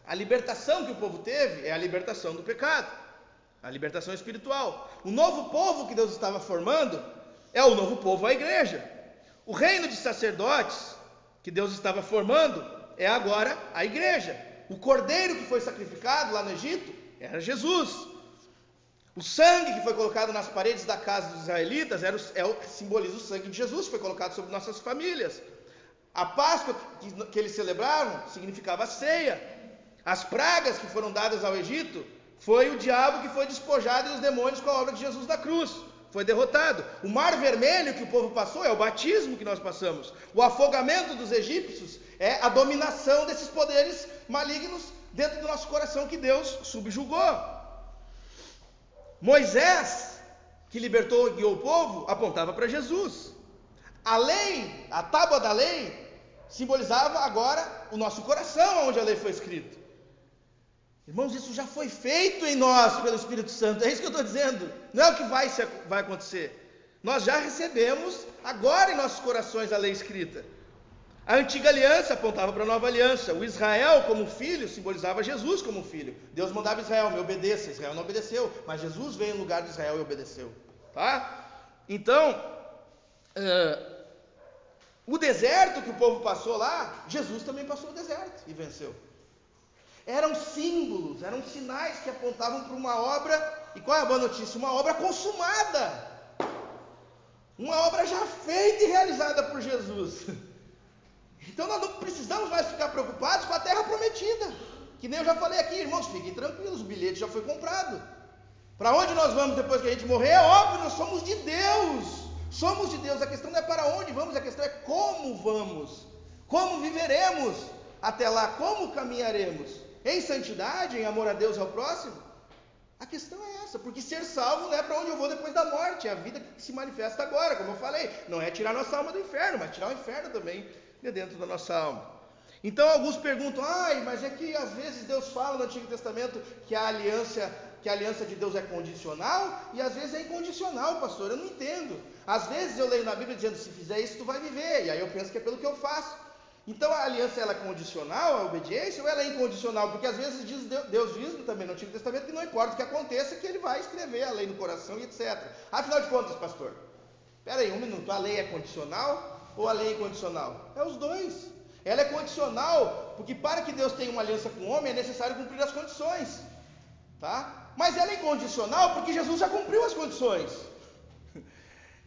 A libertação que o povo teve é a libertação do pecado, a libertação espiritual. O novo povo que Deus estava formando é o novo povo, a igreja. O reino de sacerdotes que Deus estava formando é agora a igreja. O cordeiro que foi sacrificado lá no Egito era Jesus. O sangue que foi colocado nas paredes da casa dos israelitas simboliza o sangue de Jesus, que foi colocado sobre nossas famílias. A Páscoa que eles celebravam significava a ceia. As pragas que foram dadas ao Egito foi o diabo que foi despojado e os demônios com a obra de Jesus na cruz. Foi derrotado. O mar vermelho que o povo passou é o batismo que nós passamos. O afogamento dos egípcios é a dominação desses poderes malignos dentro do nosso coração que Deus subjugou. Moisés, que libertou e guiou o povo, apontava para Jesus. A lei, a tábua da lei, simbolizava agora o nosso coração, onde a lei foi escrita. Irmãos, isso já foi feito em nós pelo Espírito Santo, é isso que eu estou dizendo, não é o que vai acontecer. Nós já recebemos agora em nossos corações a lei escrita. A antiga aliança apontava para a nova aliança. O Israel como filho simbolizava Jesus como filho. Deus mandava Israel, me obedeça. Israel não obedeceu, mas Jesus veio no lugar de Israel e obedeceu, tá? Então, o deserto que o povo passou lá, Jesus também passou o deserto e venceu. Eram símbolos, eram sinais que apontavam para uma obra, e qual é a boa notícia? Uma obra consumada, uma obra já feita e realizada por Jesus. Então nós não precisamos mais ficar preocupados com a terra prometida, que nem eu já falei aqui, irmãos, fiquem tranquilos, o bilhete já foi comprado. Para onde nós vamos depois que a gente morrer? É óbvio, nós somos de Deus, a questão não é para onde vamos, a questão é como vamos, como viveremos até lá, como caminharemos. Em santidade, em amor a Deus e ao próximo? A questão é essa, porque ser salvo não é para onde eu vou depois da morte, é a vida que se manifesta agora, como eu falei, não é tirar nossa alma do inferno, mas tirar o inferno também de dentro da nossa alma. Então alguns perguntam, mas é que às vezes Deus fala no Antigo Testamento que a aliança de Deus é condicional, e às vezes é incondicional, pastor, eu não entendo. Às vezes eu leio na Bíblia dizendo, se fizer isso tu vai viver, e aí eu penso que é pelo que eu faço. Então a aliança ela é condicional, a obediência, ou ela é incondicional? Porque às vezes Deus diz também no Antigo Testamento que não importa o que aconteça, que ele vai escrever a lei no coração e etc. Afinal de contas, pastor, espera aí um minuto, a lei é condicional ou a lei é incondicional? É os dois. Ela é condicional porque para que Deus tenha uma aliança com o homem é necessário cumprir as condições, tá? Mas ela é incondicional porque Jesus já cumpriu as condições.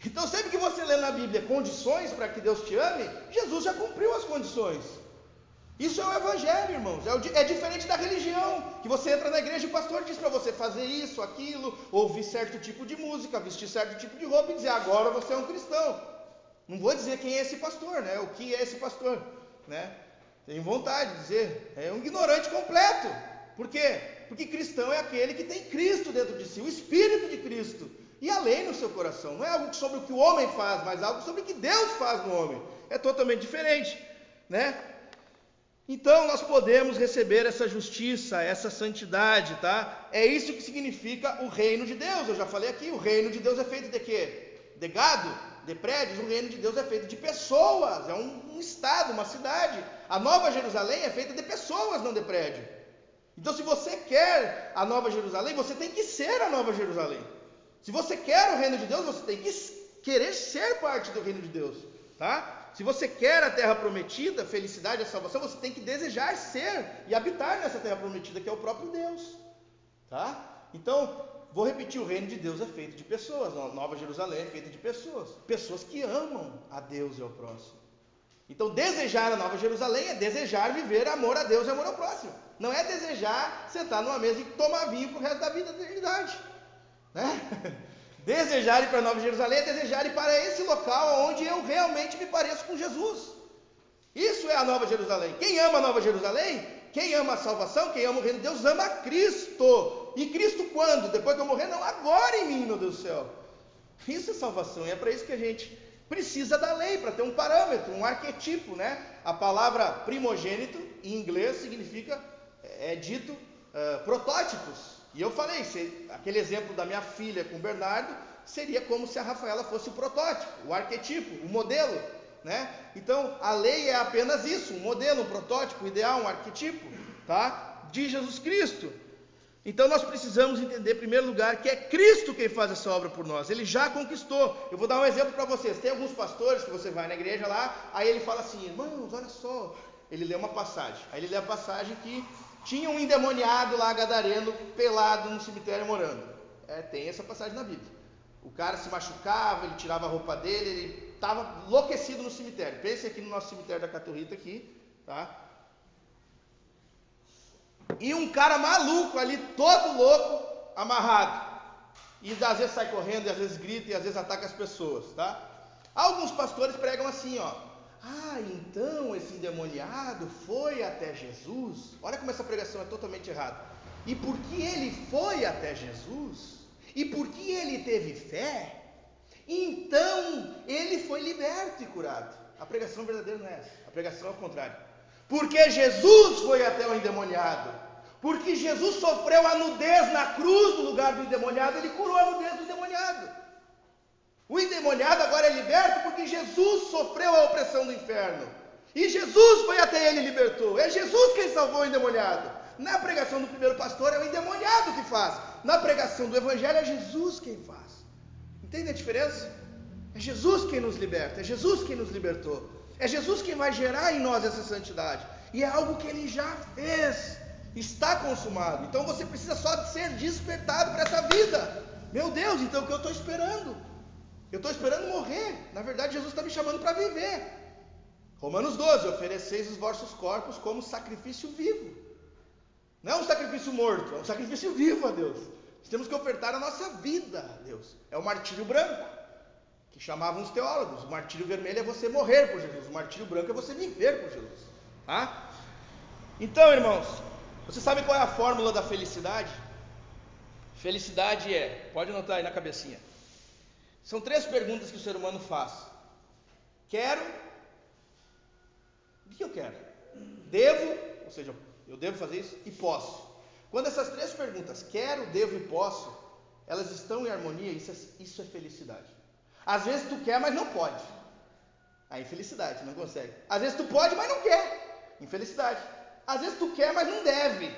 Então sempre que você lê na Bíblia condições para que Deus te ame, Jesus já cumpriu as condições. Isso é o Evangelho, irmãos, é diferente da religião, que você entra na igreja e o pastor diz para você fazer isso, aquilo, ouvir certo tipo de música, vestir certo tipo de roupa e dizer, agora você é um cristão. Não vou dizer quem é esse pastor, o que é esse pastor, Tenho vontade de dizer, é um ignorante completo. Por quê? Porque cristão é aquele que tem Cristo dentro de si, o Espírito de Cristo, e a lei no seu coração. Não é algo sobre o que o homem faz, mas algo sobre o que Deus faz no homem. É totalmente diferente, né? Então nós podemos receber essa justiça, essa santidade, tá? É isso que significa o reino de Deus. Eu já falei aqui, o reino de Deus é feito de quê? De gado, de prédios. O reino de Deus é feito de pessoas, é um estado, uma cidade. A Nova Jerusalém é feita de pessoas, não de prédio. Então se você quer a Nova Jerusalém, você tem que ser a Nova Jerusalém. Se você quer o reino de Deus, você tem que querer ser parte do reino de Deus, tá? Se você quer a terra prometida, felicidade e salvação, você tem que desejar ser e habitar nessa terra prometida, que é o próprio Deus, tá? Então, vou repetir, o reino de Deus é feito de pessoas, a Nova Jerusalém é feita de pessoas, pessoas que amam a Deus e ao próximo. Então, desejar a Nova Jerusalém é desejar viver amor a Deus e amor ao próximo. Não é desejar sentar numa mesa e tomar vinho para o resto da vida da eternidade, né? Desejar ir para a Nova Jerusalém é desejar ir para esse local onde eu realmente me pareço com Jesus. Isso é a Nova Jerusalém. Quem ama a Nova Jerusalém, quem ama a salvação, quem ama o reino de Deus, ama a Cristo. E Cristo quando? Depois que eu morrer? Não, agora em mim, meu Deus do céu. Isso é salvação, e é para isso que a gente precisa da lei, para ter um parâmetro, um arquetipo, né? A palavra primogênito, em inglês, significa, protótipos. E eu falei, aquele exemplo da minha filha com o Bernardo, seria como se a Rafaela fosse o protótipo, o arquetipo, o modelo, né? Então, a lei é apenas isso, um modelo, um protótipo, um ideal, um arquetipo, tá? De Jesus Cristo. Então, nós precisamos entender, em primeiro lugar, que é Cristo quem faz essa obra por nós. Ele já conquistou. Eu vou dar um exemplo para vocês. Tem alguns pastores que você vai na igreja lá, aí ele fala assim, irmãos, olha só. Ele lê uma passagem. Aí ele lê a passagem que tinha um endemoniado lá, gadareno, pelado no cemitério morando. Tem essa passagem na Bíblia. O cara se machucava, ele tirava a roupa dele, ele estava enlouquecido no cemitério. Pense aqui no nosso cemitério da Caturrita aqui, tá? E um cara maluco ali, todo louco, amarrado. E às vezes sai correndo, e às vezes grita, e às vezes ataca as pessoas, tá? Alguns pastores pregam assim, ó. Então esse endemoniado foi até Jesus. Olha como essa pregação é totalmente errada. E porque ele foi até Jesus, e porque ele teve fé, então ele foi liberto e curado. A pregação verdadeira não é essa. A pregação é o contrário. Porque Jesus foi até o endemoniado, porque Jesus sofreu a nudez na cruz no lugar do endemoniado, ele curou a nudez do endemoniado. O endemoniado agora é liberto porque Jesus sofreu a opressão do inferno. E Jesus foi até ele e libertou. É Jesus quem salvou o endemoniado. Na pregação do primeiro pastor é o endemoniado que faz. Na pregação do evangelho é Jesus quem faz. Entende a diferença? É Jesus quem nos liberta. É Jesus quem nos libertou. É Jesus quem vai gerar em nós essa santidade. E é algo que ele já fez. Está consumado. Então você precisa só ser despertado para essa vida. Meu Deus, então o que eu estou esperando? Eu estou esperando morrer. Na verdade, Jesus está me chamando para viver. Romanos 12, ofereceis os vossos corpos como sacrifício vivo. Não é um sacrifício morto, é um sacrifício vivo a Deus. Nós temos que ofertar a nossa vida a Deus. É o martírio branco, que chamavam os teólogos. O martírio vermelho é você morrer por Jesus. O martírio branco é você viver por Jesus. Tá? Então, irmãos, você sabe qual é a fórmula da felicidade? Felicidade pode anotar aí na cabecinha. São 3 perguntas que o ser humano faz. Quero. O que eu quero? Devo, ou seja, eu devo fazer isso, e posso. Quando essas 3 perguntas, quero, devo e posso, elas estão em harmonia, isso é felicidade. Às vezes tu quer, mas não pode. Aí infelicidade, não consegue. Às vezes tu pode, mas não quer. Infelicidade. Às vezes tu quer, mas não deve,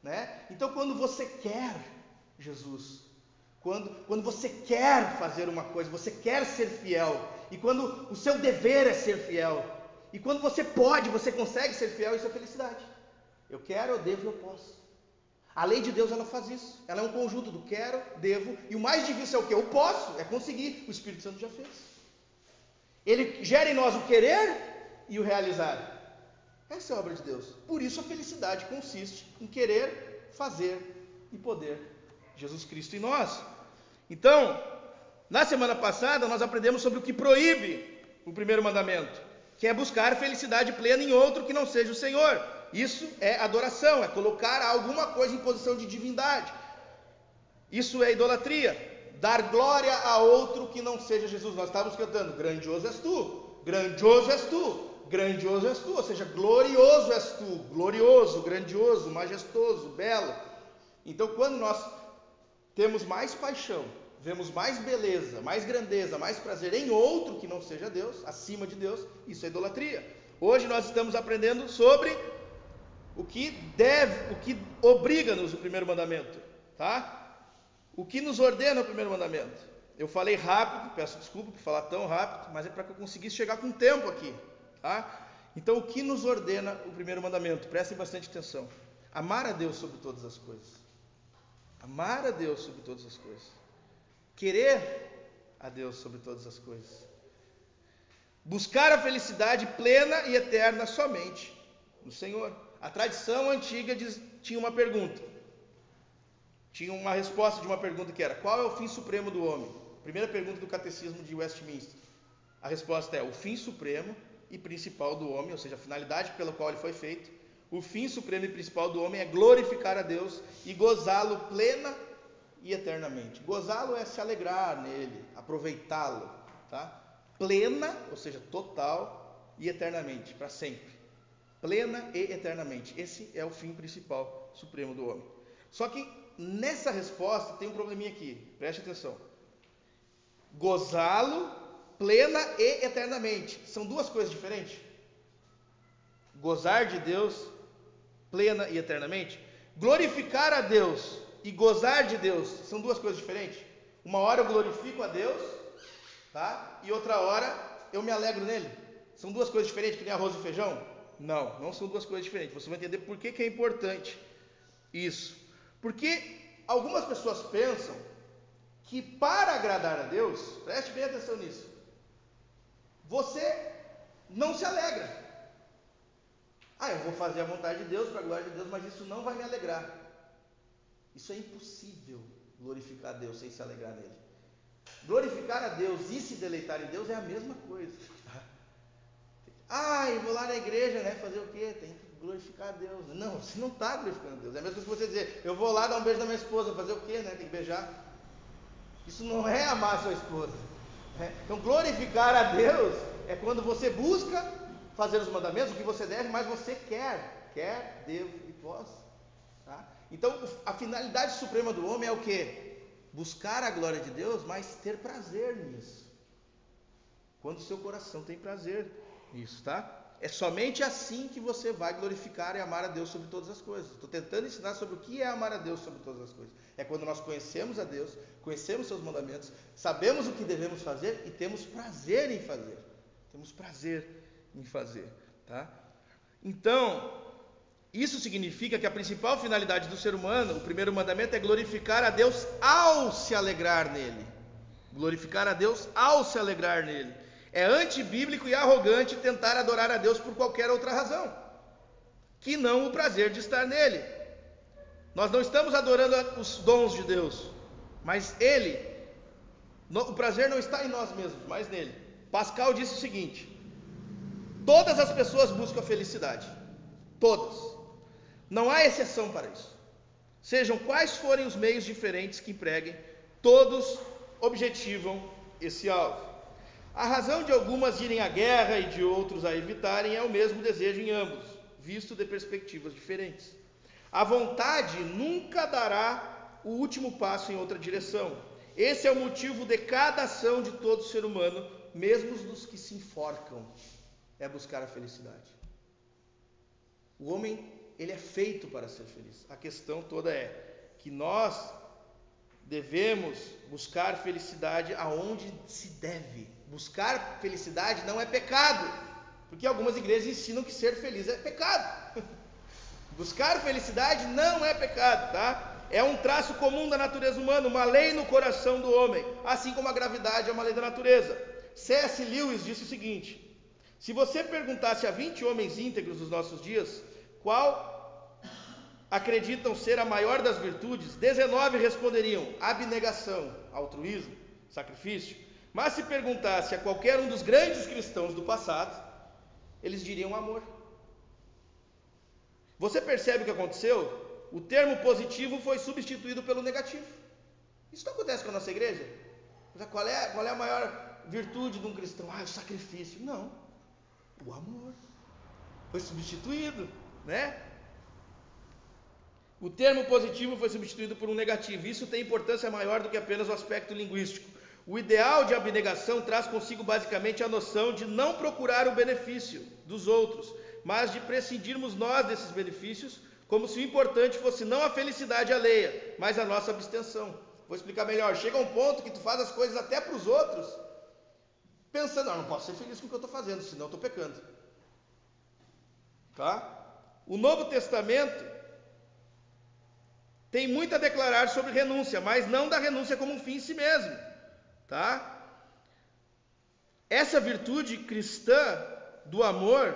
né? Então quando você quer Jesus, quando você quer fazer uma coisa, você quer ser fiel, e quando o seu dever é ser fiel, e quando você pode, você consegue ser fiel, isso é felicidade. Eu quero, eu devo, eu posso. A lei de Deus, ela faz isso. Ela é um conjunto do quero, devo, e o mais difícil é o que? Eu posso, é conseguir. O Espírito Santo já fez. Ele gera em nós o querer e o realizar. Essa é a obra de Deus. Por isso a felicidade consiste em querer, fazer e poder Jesus Cristo em nós. Então, na semana passada nós aprendemos sobre o que proíbe o primeiro mandamento, que é buscar felicidade plena em outro que não seja o Senhor. Isso é adoração, é colocar alguma coisa em posição de divindade. Isso é idolatria. Dar glória a outro que não seja Jesus. Nós estávamos cantando, grandioso és tu, grandioso és tu, grandioso és tu, ou seja, glorioso és tu, glorioso, grandioso, majestoso, belo. Então, quando nós temos mais paixão, vemos mais beleza, mais grandeza, mais prazer em outro que não seja Deus, acima de Deus, isso é idolatria. Hoje nós estamos aprendendo sobre o que obriga-nos o primeiro mandamento, tá? O que nos ordena o primeiro mandamento. Eu falei rápido, peço desculpa por falar tão rápido, mas é para que eu conseguisse chegar com tempo aqui, tá? Então, o que nos ordena o primeiro mandamento? Prestem bastante atenção. Amar a Deus sobre todas as coisas. Amar a Deus sobre todas as coisas. Querer a Deus sobre todas as coisas. Buscar a felicidade plena e eterna somente no Senhor. A tradição antiga tinha uma pergunta. Tinha uma resposta de uma pergunta que era: qual é o fim supremo do homem? Primeira pergunta do Catecismo de Westminster. A resposta é: o fim supremo e principal do homem, ou seja, a finalidade pela qual ele foi feito. O fim supremo e principal do homem é glorificar a Deus e gozá-lo plena e eternamente. Gozá-lo é se alegrar nele, aproveitá-lo, tá? Plena, ou seja, total, e eternamente, para sempre. Plena e eternamente. Esse é o fim principal supremo do homem. Só que nessa resposta tem um probleminha aqui, preste atenção. Gozá-lo plena e eternamente são duas coisas diferentes. Gozar de Deus plena e eternamente, glorificar a Deus e gozar de Deus são duas coisas diferentes. Uma hora eu glorifico a Deus, tá? E outra hora eu me alegro nele. São duas coisas diferentes, que nem arroz e feijão? Não, não são duas coisas diferentes. Você vai entender por que é importante isso. Porque algumas pessoas pensam que para agradar a Deus, preste bem atenção nisso, você não se alegra. Eu vou fazer a vontade de Deus, para a glória de Deus, mas isso não vai me alegrar. Isso é impossível, glorificar a Deus sem se alegrar nele. Glorificar a Deus e se deleitar em Deus é a mesma coisa. Eu vou lá na igreja, né, fazer o quê? Tem que glorificar a Deus. Não, você não está glorificando a Deus. É a mesma coisa que você dizer: eu vou lá dar um beijo na minha esposa, fazer o quê? Né? Tem que beijar. Isso não é amar a sua esposa. Então, glorificar a Deus é quando você busca fazer os mandamentos, o que você deve, mas você quer, devo e posso. Tá? Então, a finalidade suprema do homem é o quê? Buscar a glória de Deus, mas ter prazer nisso. Quando o seu coração tem prazer nisso, tá? É somente assim que você vai glorificar e amar a Deus sobre todas as coisas. Estou tentando ensinar sobre o que é amar a Deus sobre todas as coisas. É quando nós conhecemos a Deus, conhecemos seus mandamentos, sabemos o que devemos fazer e temos prazer em fazer. Temos prazer em fazer, tá? Então, isso significa que a principal finalidade do ser humano, o primeiro mandamento, é glorificar a Deus ao se alegrar nele. Glorificar a Deus ao se alegrar nele. É antibíblico e arrogante tentar adorar a Deus por qualquer outra razão, que não o prazer de estar nele. Nós não estamos adorando os dons de Deus, mas o prazer não está em nós mesmos, mas nele. Pascal disse o seguinte: todas as pessoas buscam a felicidade, todas, não há exceção para isso. Sejam quais forem os meios diferentes que empreguem, todos objetivam esse alvo. A razão de algumas irem à guerra e de outros a evitarem é o mesmo desejo em ambos, visto de perspectivas diferentes. A vontade nunca dará o último passo em outra direção. Esse é o motivo de cada ação de todo ser humano, mesmo dos que se enforcam, é buscar a felicidade. O homem, ele é feito para ser feliz. A questão toda é que nós devemos buscar felicidade aonde se deve. Buscar felicidade não é pecado, porque algumas igrejas ensinam que ser feliz é pecado. Buscar felicidade não é pecado, tá? É um traço comum da natureza humana, uma lei no coração do homem, assim como a gravidade é uma lei da natureza. C.S. Lewis disse o seguinte: se você perguntasse a 20 homens íntegros dos nossos dias qual acreditam ser a maior das virtudes, 19 responderiam abnegação, altruísmo, sacrifício. Mas se perguntasse a qualquer um dos grandes cristãos do passado, eles diriam amor. Você percebe o que aconteceu? O termo positivo foi substituído pelo negativo. Isso não acontece com a nossa igreja? Qual é a maior virtude de um cristão? O sacrifício. Não. O amor. Foi substituído, né? O termo positivo foi substituído por um negativo. Isso tem importância maior do que apenas o aspecto linguístico. O ideal de abnegação traz consigo basicamente a noção de não procurar o benefício dos outros, mas de prescindirmos nós desses benefícios, como se o importante fosse não a felicidade alheia, mas a nossa abstenção. Vou explicar melhor. Chega um ponto que tu faz as coisas até para os outros, pensando, não posso ser feliz com o que eu estou fazendo, senão eu estou pecando. Tá? O Novo Testamento tem muito a declarar sobre renúncia, mas não da renúncia como um fim em si mesmo. Tá? Essa virtude cristã do amor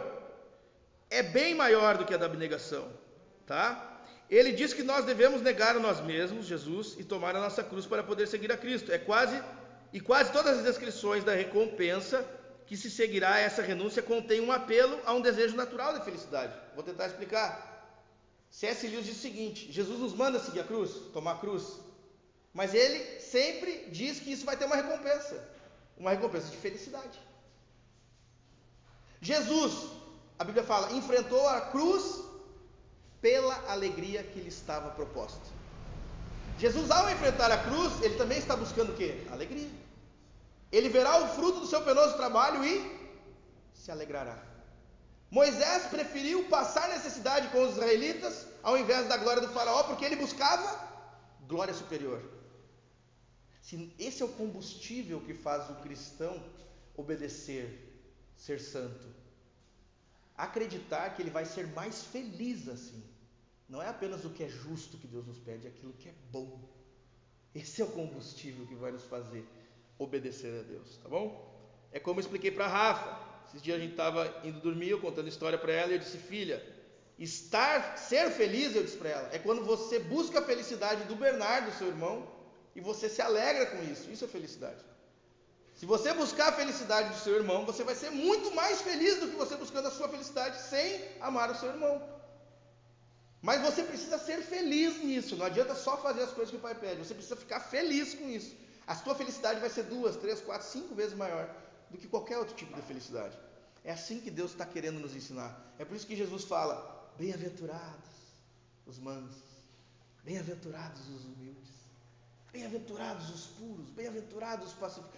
é bem maior do que a da abnegação. Tá? Ele diz que nós devemos negar a nós mesmos, Jesus, e tomar a nossa cruz para poder seguir a Cristo. Quase todas as descrições da recompensa que se seguirá a essa renúncia contém um apelo a um desejo natural de felicidade. Vou tentar explicar. C.S. Lewis diz o seguinte: Jesus nos manda seguir a cruz, tomar a cruz, mas ele sempre diz que isso vai ter uma recompensa de felicidade. Jesus, a Bíblia fala, enfrentou a cruz pela alegria que lhe estava proposta. Jesus, ao enfrentar a cruz, ele também está buscando o quê? Alegria. Ele verá o fruto do seu penoso trabalho e se alegrará. Moisés preferiu passar necessidade com os israelitas ao invés da glória do faraó, porque ele buscava glória superior. Esse é o combustível que faz o cristão obedecer, ser santo. Acreditar que ele vai ser mais feliz assim. Não é apenas o que é justo que Deus nos pede, é aquilo que é bom. Esse é o combustível que vai nos fazer obedecer a Deus, tá bom? É como eu expliquei para a Rafa. Esses dias a gente estava indo dormir, eu contando história para ela, e eu disse: filha, ser feliz, eu disse para ela, é quando você busca a felicidade do Bernardo, seu irmão, e você se alegra com isso. Isso é felicidade. Se você buscar a felicidade do seu irmão, você vai ser muito mais feliz do que você buscando a sua felicidade sem amar o seu irmão. Mas você precisa ser feliz nisso. Não adianta só fazer as coisas que o pai pede. Você precisa ficar feliz com isso. A sua felicidade vai ser 2, 3, 4, 5 vezes maior do que qualquer outro tipo de felicidade. É assim que Deus está querendo nos ensinar. É por isso que Jesus fala: bem-aventurados os mansos, bem-aventurados os humildes, bem-aventurados os puros, bem-aventurados os pacíficos,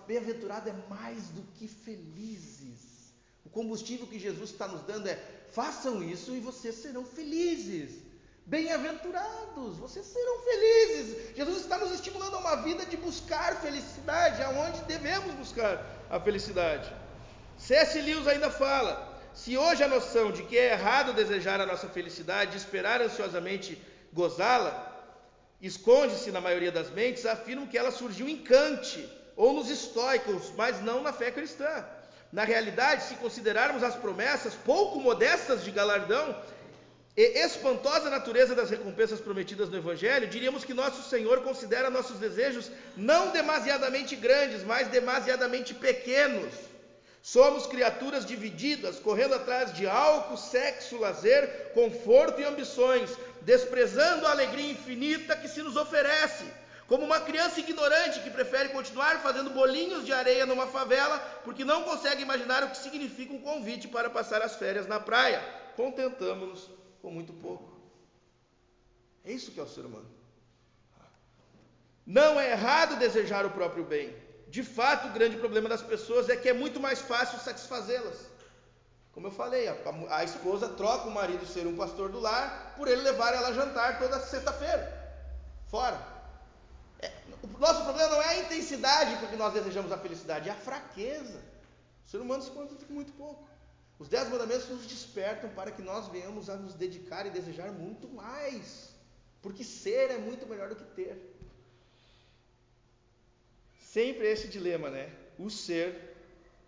bem-aventurado é mais do que felizes. O combustível que Jesus está nos dando é: façam isso e vocês serão felizes. Bem-aventurados, vocês serão felizes. Jesus está nos estimulando a uma vida de buscar felicidade, aonde devemos buscar a felicidade. C.S. Lewis ainda fala: se hoje a noção de que é errado desejar a nossa felicidade, esperar ansiosamente gozá-la, esconde-se na maioria das mentes, afirmo que ela surgiu em Kant ou nos estoicos, mas não na fé cristã. Na realidade, se considerarmos as promessas pouco modestas de galardão e espantosa natureza das recompensas prometidas no Evangelho, diríamos que nosso Senhor considera nossos desejos não demasiadamente grandes, mas demasiadamente pequenos. Somos criaturas divididas, correndo atrás de álcool, sexo, lazer, conforto e ambições, desprezando a alegria infinita que se nos oferece, como uma criança ignorante que prefere continuar fazendo bolinhos de areia numa favela, porque não consegue imaginar o que significa um convite para passar as férias na praia. Contentamos-nos com muito pouco. É isso que é o ser humano. Não é errado desejar o próprio bem. De fato, o grande problema das pessoas é que é muito mais fácil satisfazê-las. Como eu falei, a esposa troca o marido ser um pastor do lar por ele levar ela a jantar toda sexta-feira, fora. O nosso problema não é a intensidade porque nós desejamos a felicidade, é a fraqueza. O ser humano se contenta com muito pouco. Os 10 mandamentos nos despertam para que nós venhamos a nos dedicar e desejar muito mais, porque ser é muito melhor do que ter. Sempre esse dilema, né? O ser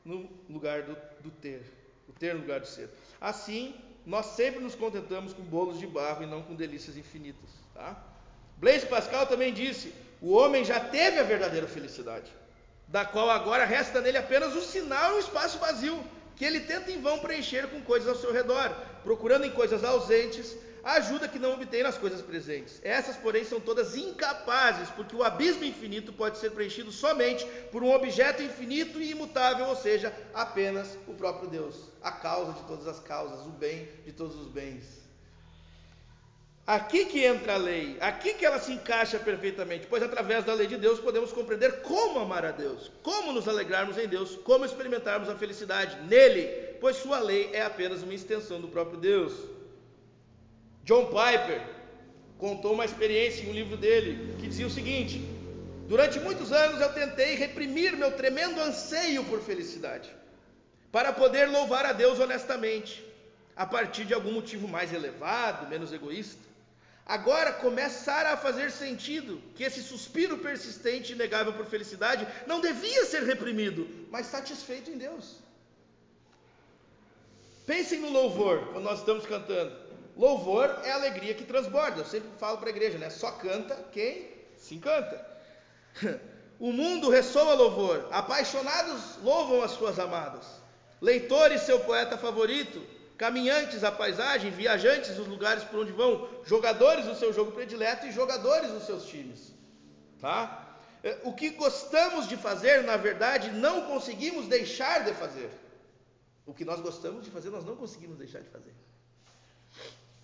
no lugar do ter, o ter no lugar do ser. Assim, nós sempre nos contentamos com bolos de barro e não com delícias infinitas, tá? Blaise Pascal também disse: o homem já teve a verdadeira felicidade, da qual agora resta nele apenas o sinal e o espaço vazio, que ele tenta em vão preencher com coisas ao seu redor, procurando em coisas ausentes a ajuda que não obtém nas coisas presentes. Essas, porém, são todas incapazes, porque o abismo infinito pode ser preenchido somente por um objeto infinito e imutável, ou seja, apenas o próprio Deus, a causa de todas as causas, o bem de todos os bens. Aqui que entra a lei, aqui que ela se encaixa perfeitamente, pois através da lei de Deus podemos compreender como amar a Deus, como nos alegrarmos em Deus, como experimentarmos a felicidade nele, pois sua lei é apenas uma extensão do próprio Deus. John Piper contou uma experiência em um livro dele, que dizia o seguinte: durante muitos anos eu tentei reprimir meu tremendo anseio por felicidade, para poder louvar a Deus honestamente, a partir de algum motivo mais elevado, menos egoísta. Agora começara a fazer sentido que esse suspiro persistente e inegável por felicidade não devia ser reprimido, mas satisfeito em Deus. Pensem no louvor, quando nós estamos cantando. Louvor é a alegria que transborda. Eu sempre falo para a igreja, né? Só canta quem se encanta. O mundo ressoa louvor, apaixonados louvam as suas amadas, leitores seu poeta favorito, caminhantes a paisagem, viajantes os lugares por onde vão, jogadores do seu jogo predileto e jogadores dos seus times, tá? O que gostamos de fazer, na verdade, não conseguimos deixar de fazer. O que nós gostamos de fazer, nós não conseguimos deixar de fazer.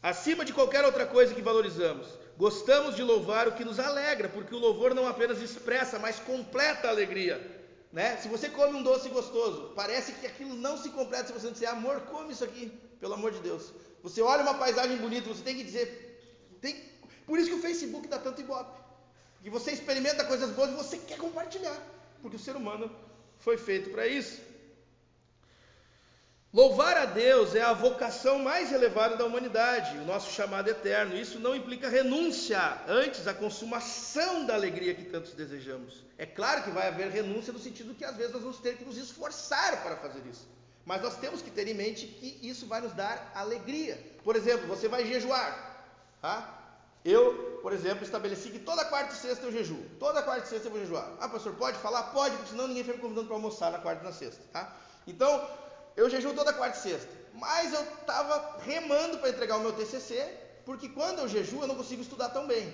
Acima de qualquer outra coisa que valorizamos, gostamos de louvar o que nos alegra, porque o louvor não apenas expressa, mas completa a alegria, né? Se você come um doce gostoso, parece que aquilo não se completa se você não disser: amor, come isso aqui, pelo amor de Deus. Você olha uma paisagem bonita, você tem que dizer, por isso que o Facebook dá tanto ibope, porque você experimenta coisas boas e você quer compartilhar, porque o ser humano foi feito para isso. Louvar a Deus é a vocação mais elevada da humanidade, o nosso chamado eterno. Isso não implica renúncia, antes a consumação da alegria que tantos desejamos. É claro que vai haver renúncia no sentido que às vezes nós vamos ter que nos esforçar para fazer isso, mas nós temos que ter em mente que isso vai nos dar alegria. Por exemplo, você vai jejuar, tá? Eu, por exemplo, estabeleci que toda quarta e sexta eu jejuo. Toda quarta e sexta eu vou jejuar. Ah, pastor, pode falar? Pode, porque senão ninguém fica me convidando para almoçar na quarta e na sexta, tá? Então, eu jejuo toda quarta e sexta, mas eu estava remando para entregar o meu TCC, porque quando eu jejuo eu não consigo estudar tão bem.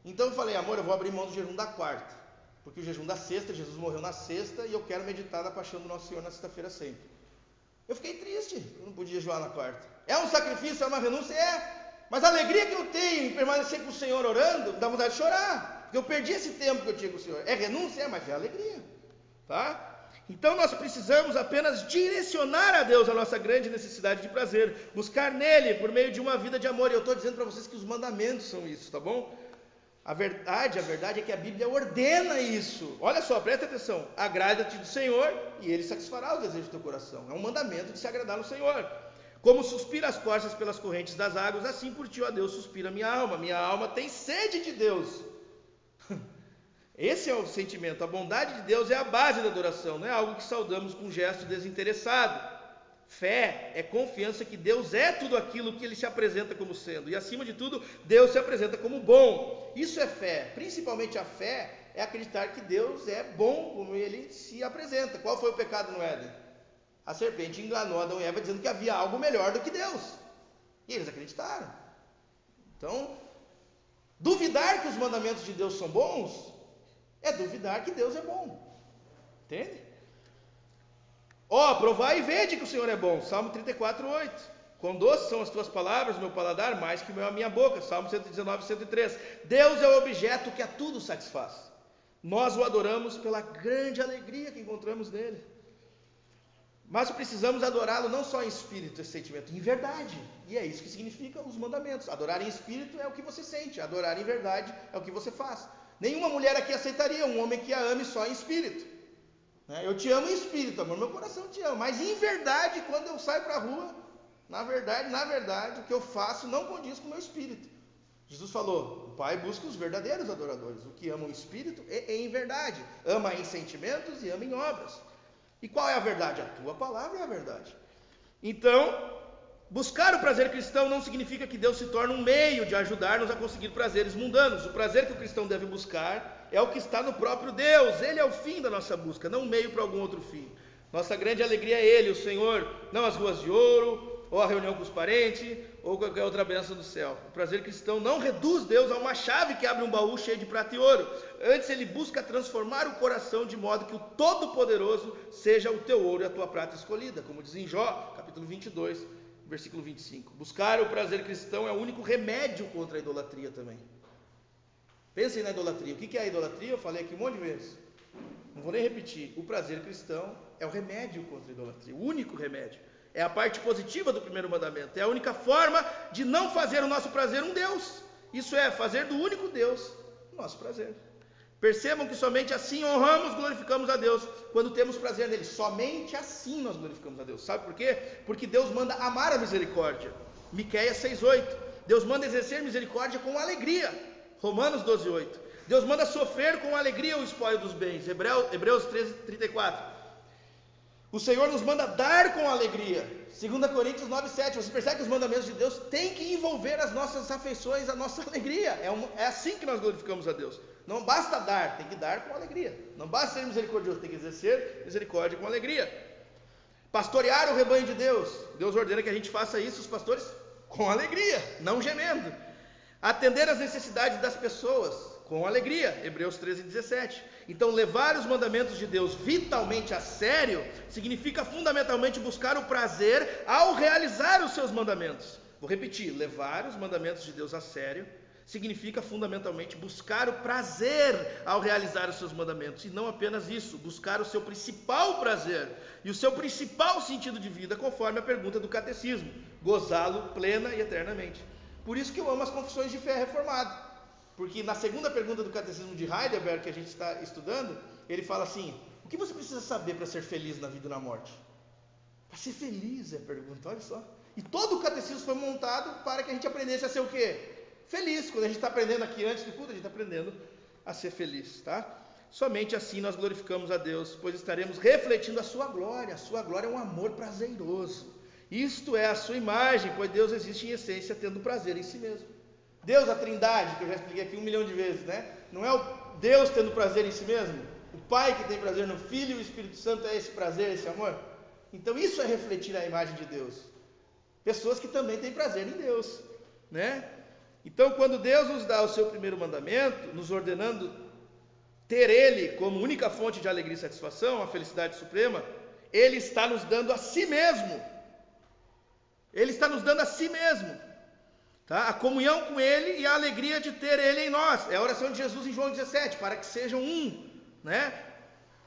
Então eu falei: amor, eu vou abrir mão do jejum da quarta, porque o jejum da sexta, Jesus morreu na sexta, e eu quero meditar na paixão do nosso Senhor na sexta-feira sempre. Eu fiquei triste, eu não podia jejuar na quarta. É um sacrifício, é uma renúncia? É, mas a alegria que eu tenho em permanecer com o Senhor orando, dá vontade de chorar, porque eu perdi esse tempo que eu tinha com o Senhor. É renúncia? É, mas é alegria, tá? Então nós precisamos apenas direcionar a Deus a nossa grande necessidade de prazer, buscar nele por meio de uma vida de amor. E eu estou dizendo para vocês que os mandamentos são isso, tá bom? A verdade é que a Bíblia ordena isso. Olha só, presta atenção: agrada-te do Senhor e Ele satisfará os desejos do teu coração. É um mandamento de se agradar no Senhor. Como suspira as corças pelas correntes das águas, assim por ti, ó Deus, suspira minha alma tem sede de Deus. Esse é o sentimento. A bondade de Deus é a base da adoração, não é algo que saudamos com um gesto desinteressado. Fé é confiança que Deus é tudo aquilo que Ele se apresenta como sendo, e acima de tudo, Deus se apresenta como bom. Isso é fé. Principalmente a fé é acreditar que Deus é bom como Ele se apresenta. Qual foi o pecado no Éden? A serpente enganou Adão e Eva dizendo que havia algo melhor do que Deus, e eles acreditaram. Então, duvidar que os mandamentos de Deus são bons é duvidar que Deus é bom. Entende? Provai e vede que o Senhor é bom. Salmo 34:8. Quão doces são as tuas palavras, meu paladar, mais que a minha boca. Salmo 119:103. Deus é o objeto que a tudo satisfaz. Nós o adoramos pela grande alegria que encontramos nele. Mas precisamos adorá-lo não só em espírito, esse sentimento, em verdade. E é isso que significa os mandamentos. Adorar em espírito é o que você sente, adorar em verdade é o que você faz. Nenhuma mulher aqui aceitaria um homem que a ame só em espírito. Eu te amo em espírito, amor, meu coração te ama, mas em verdade, quando eu saio para a rua, na verdade, o que eu faço não condiz com o meu espírito. Jesus falou: o Pai busca os verdadeiros adoradores, o que ama o espírito é em verdade, ama em sentimentos e ama em obras. E qual é a verdade? A tua palavra é a verdade. Então, buscar o prazer cristão não significa que Deus se torne um meio de ajudar-nos a conseguir prazeres mundanos. O prazer que o cristão deve buscar é o que está no próprio Deus. Ele é o fim da nossa busca, não um meio para algum outro fim. Nossa grande alegria é Ele, o Senhor, não as ruas de ouro, ou a reunião com os parentes, ou qualquer outra bênção do céu. O prazer cristão não reduz Deus a uma chave que abre um baú cheio de prata e ouro. Antes ele busca transformar o coração de modo que o Todo-Poderoso seja o teu ouro e a tua prata escolhida, como diz em Jó, capítulo 22, versículo 25. Buscar o prazer cristão é o único remédio contra a idolatria também. Pensem na idolatria. O que é a idolatria? Eu falei aqui um monte de vezes. Não vou nem repetir. O prazer cristão é o remédio contra a idolatria, o único remédio. É a parte positiva do primeiro mandamento. É a única forma de não fazer o nosso prazer um Deus. Isso é, fazer do único Deus o nosso prazer. Percebam que somente assim honramos, glorificamos a Deus, quando temos prazer nele. Somente assim nós glorificamos a Deus. Sabe por quê? Porque Deus manda amar a misericórdia. Miqueias 6:8. Deus manda exercer misericórdia com alegria. Romanos 12:8. Deus manda sofrer com alegria o espólio dos bens. Hebreus 13:34. O Senhor nos manda dar com alegria. 2 Coríntios 9:7. Você percebe que os mandamentos de Deus têm que envolver as nossas afeições, a nossa alegria. É assim que nós glorificamos a Deus. Não basta dar, tem que dar com alegria. Não basta ser misericordioso, tem que exercer misericórdia com alegria. Pastorear o rebanho de Deus. Deus ordena que a gente faça isso, os pastores, com alegria, não gemendo. Atender às necessidades das pessoas, com alegria. Hebreus 13:17. Então, levar os mandamentos de Deus vitalmente a sério significa fundamentalmente buscar o prazer ao realizar os seus mandamentos. Vou repetir: levar os mandamentos de Deus a sério significa fundamentalmente buscar o prazer ao realizar os seus mandamentos. E não apenas isso, buscar o seu principal prazer e o seu principal sentido de vida, conforme a pergunta do catecismo: gozá-lo plena e eternamente. Por isso que eu amo as confissões de fé reformada. Porque na segunda pergunta do Catecismo de Heidelberg, que a gente está estudando, ele fala assim: o que você precisa saber para ser feliz na vida e na morte? Para ser feliz é a pergunta, olha só. E todo o catecismo foi montado para que a gente aprendesse a ser o quê? Feliz. Quando a gente está aprendendo aqui antes do culto, a gente está aprendendo a ser feliz, tá? Somente assim nós glorificamos a Deus, pois estaremos refletindo a sua glória. A sua glória é um amor prazeroso. Isto é a sua imagem, pois Deus existe em essência, tendo prazer em si mesmo. Deus, a Trindade, que eu já expliquei aqui 1 milhão de vezes, né? Não é o Deus tendo prazer em si mesmo? O Pai que tem prazer no Filho e o Espírito Santo é esse prazer, esse amor? Então isso é refletir a imagem de Deus. Pessoas que também têm prazer em Deus, né? Então, quando Deus nos dá o seu primeiro mandamento, nos ordenando ter Ele como única fonte de alegria e satisfação, a felicidade suprema, Ele está nos dando a si mesmo. Ele está nos dando a si mesmo. Tá? A comunhão com Ele e a alegria de ter Ele em nós. É a oração de Jesus em João 17, para que sejam um, né?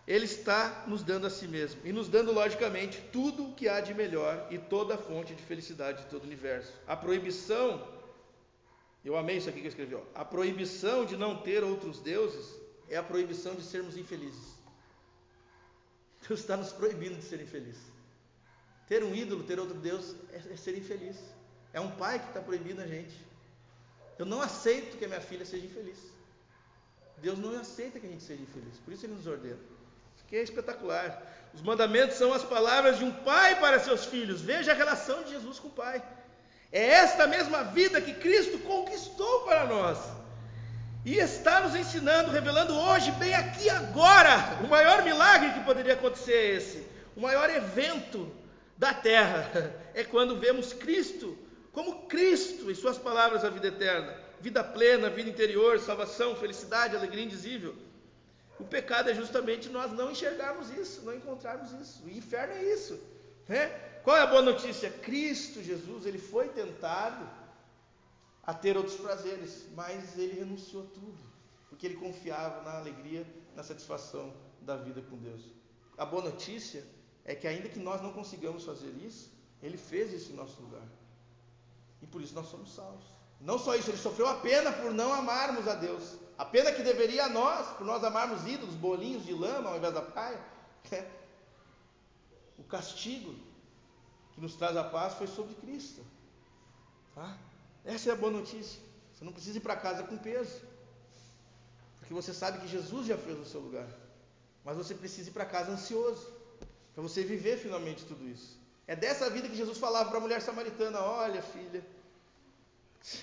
Ele está nos dando a si mesmo, e nos dando logicamente tudo o que há de melhor e toda a fonte de felicidade de todo o universo. A proibição, eu amei isso aqui que eu escrevi, ó. A proibição de não ter outros deuses é a proibição de sermos infelizes. Deus está nos proibindo de ser infelizes. Ter um ídolo, ter outro Deus é ser infeliz. É um pai que está proibindo a gente. Eu não aceito que a minha filha seja infeliz. Deus não aceita que a gente seja infeliz. Por isso Ele nos ordena. Isso aqui é espetacular. Os mandamentos são as palavras de um pai para seus filhos. Veja a relação de Jesus com o Pai. É esta mesma vida que Cristo conquistou para nós. E está nos ensinando, revelando hoje, bem aqui agora. O maior milagre que poderia acontecer é esse. O maior evento da terra é quando vemos Cristo como Cristo em suas palavras, a vida eterna, vida plena, vida interior, salvação, felicidade, alegria indizível. O pecado é justamente nós não enxergarmos isso, não encontrarmos isso. O inferno é isso, né? Qual é a boa notícia? Cristo Jesus, Ele foi tentado a ter outros prazeres, mas Ele renunciou a tudo, porque Ele confiava na alegria, na satisfação da vida com Deus. A boa notícia é que ainda que nós não consigamos fazer isso, Ele fez isso em nosso lugar. E por isso nós somos salvos. Não só isso, Ele sofreu a pena por não amarmos a Deus. A pena que deveria a nós, por nós amarmos ídolos, bolinhos de lama ao invés da praia. O castigo que nos traz a paz foi sobre Cristo. Tá? Essa é a boa notícia. Você não precisa ir para casa com peso, porque você sabe que Jesus já fez no seu lugar. Mas você precisa ir para casa ansioso, para você viver finalmente tudo isso. É dessa vida que Jesus falava para a mulher samaritana: olha, filha,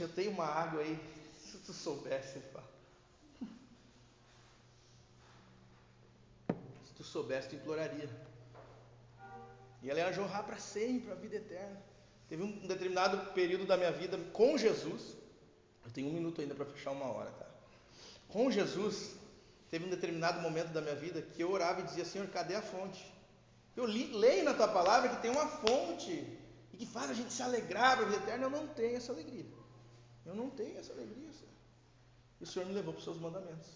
eu tenho uma água aí, se tu soubesse, ele fala. Se tu soubesse, tu imploraria. E ela ia jorrar para sempre, a vida eterna. Teve um determinado período da minha vida com Jesus. Eu tenho 1 minuto ainda para fechar 1 hora, tá? Com Jesus, teve um determinado momento da minha vida que eu orava e dizia: Senhor, cadê a fonte? Eu leio na tua palavra que tem uma fonte e que faz a gente se alegrar para a vida eterna. Eu não tenho essa alegria. Eu não tenho essa alegria, Senhor. E o Senhor me levou para os seus mandamentos.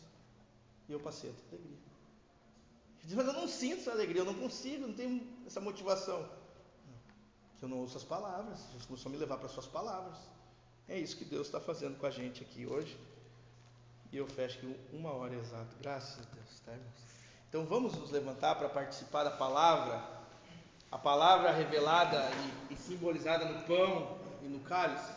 E eu passei a ter alegria. Eu disse: mas eu não sinto essa alegria, eu não consigo, não tenho essa motivação. Que eu não ouço as palavras. Jesus começou a me levar para as suas palavras. É isso que Deus está fazendo com a gente aqui hoje. E eu fecho aqui 1 hora exata. Graças a Deus, tá, irmãos? Então vamos nos levantar para participar da palavra. A palavra revelada e simbolizada no pão e no cálice.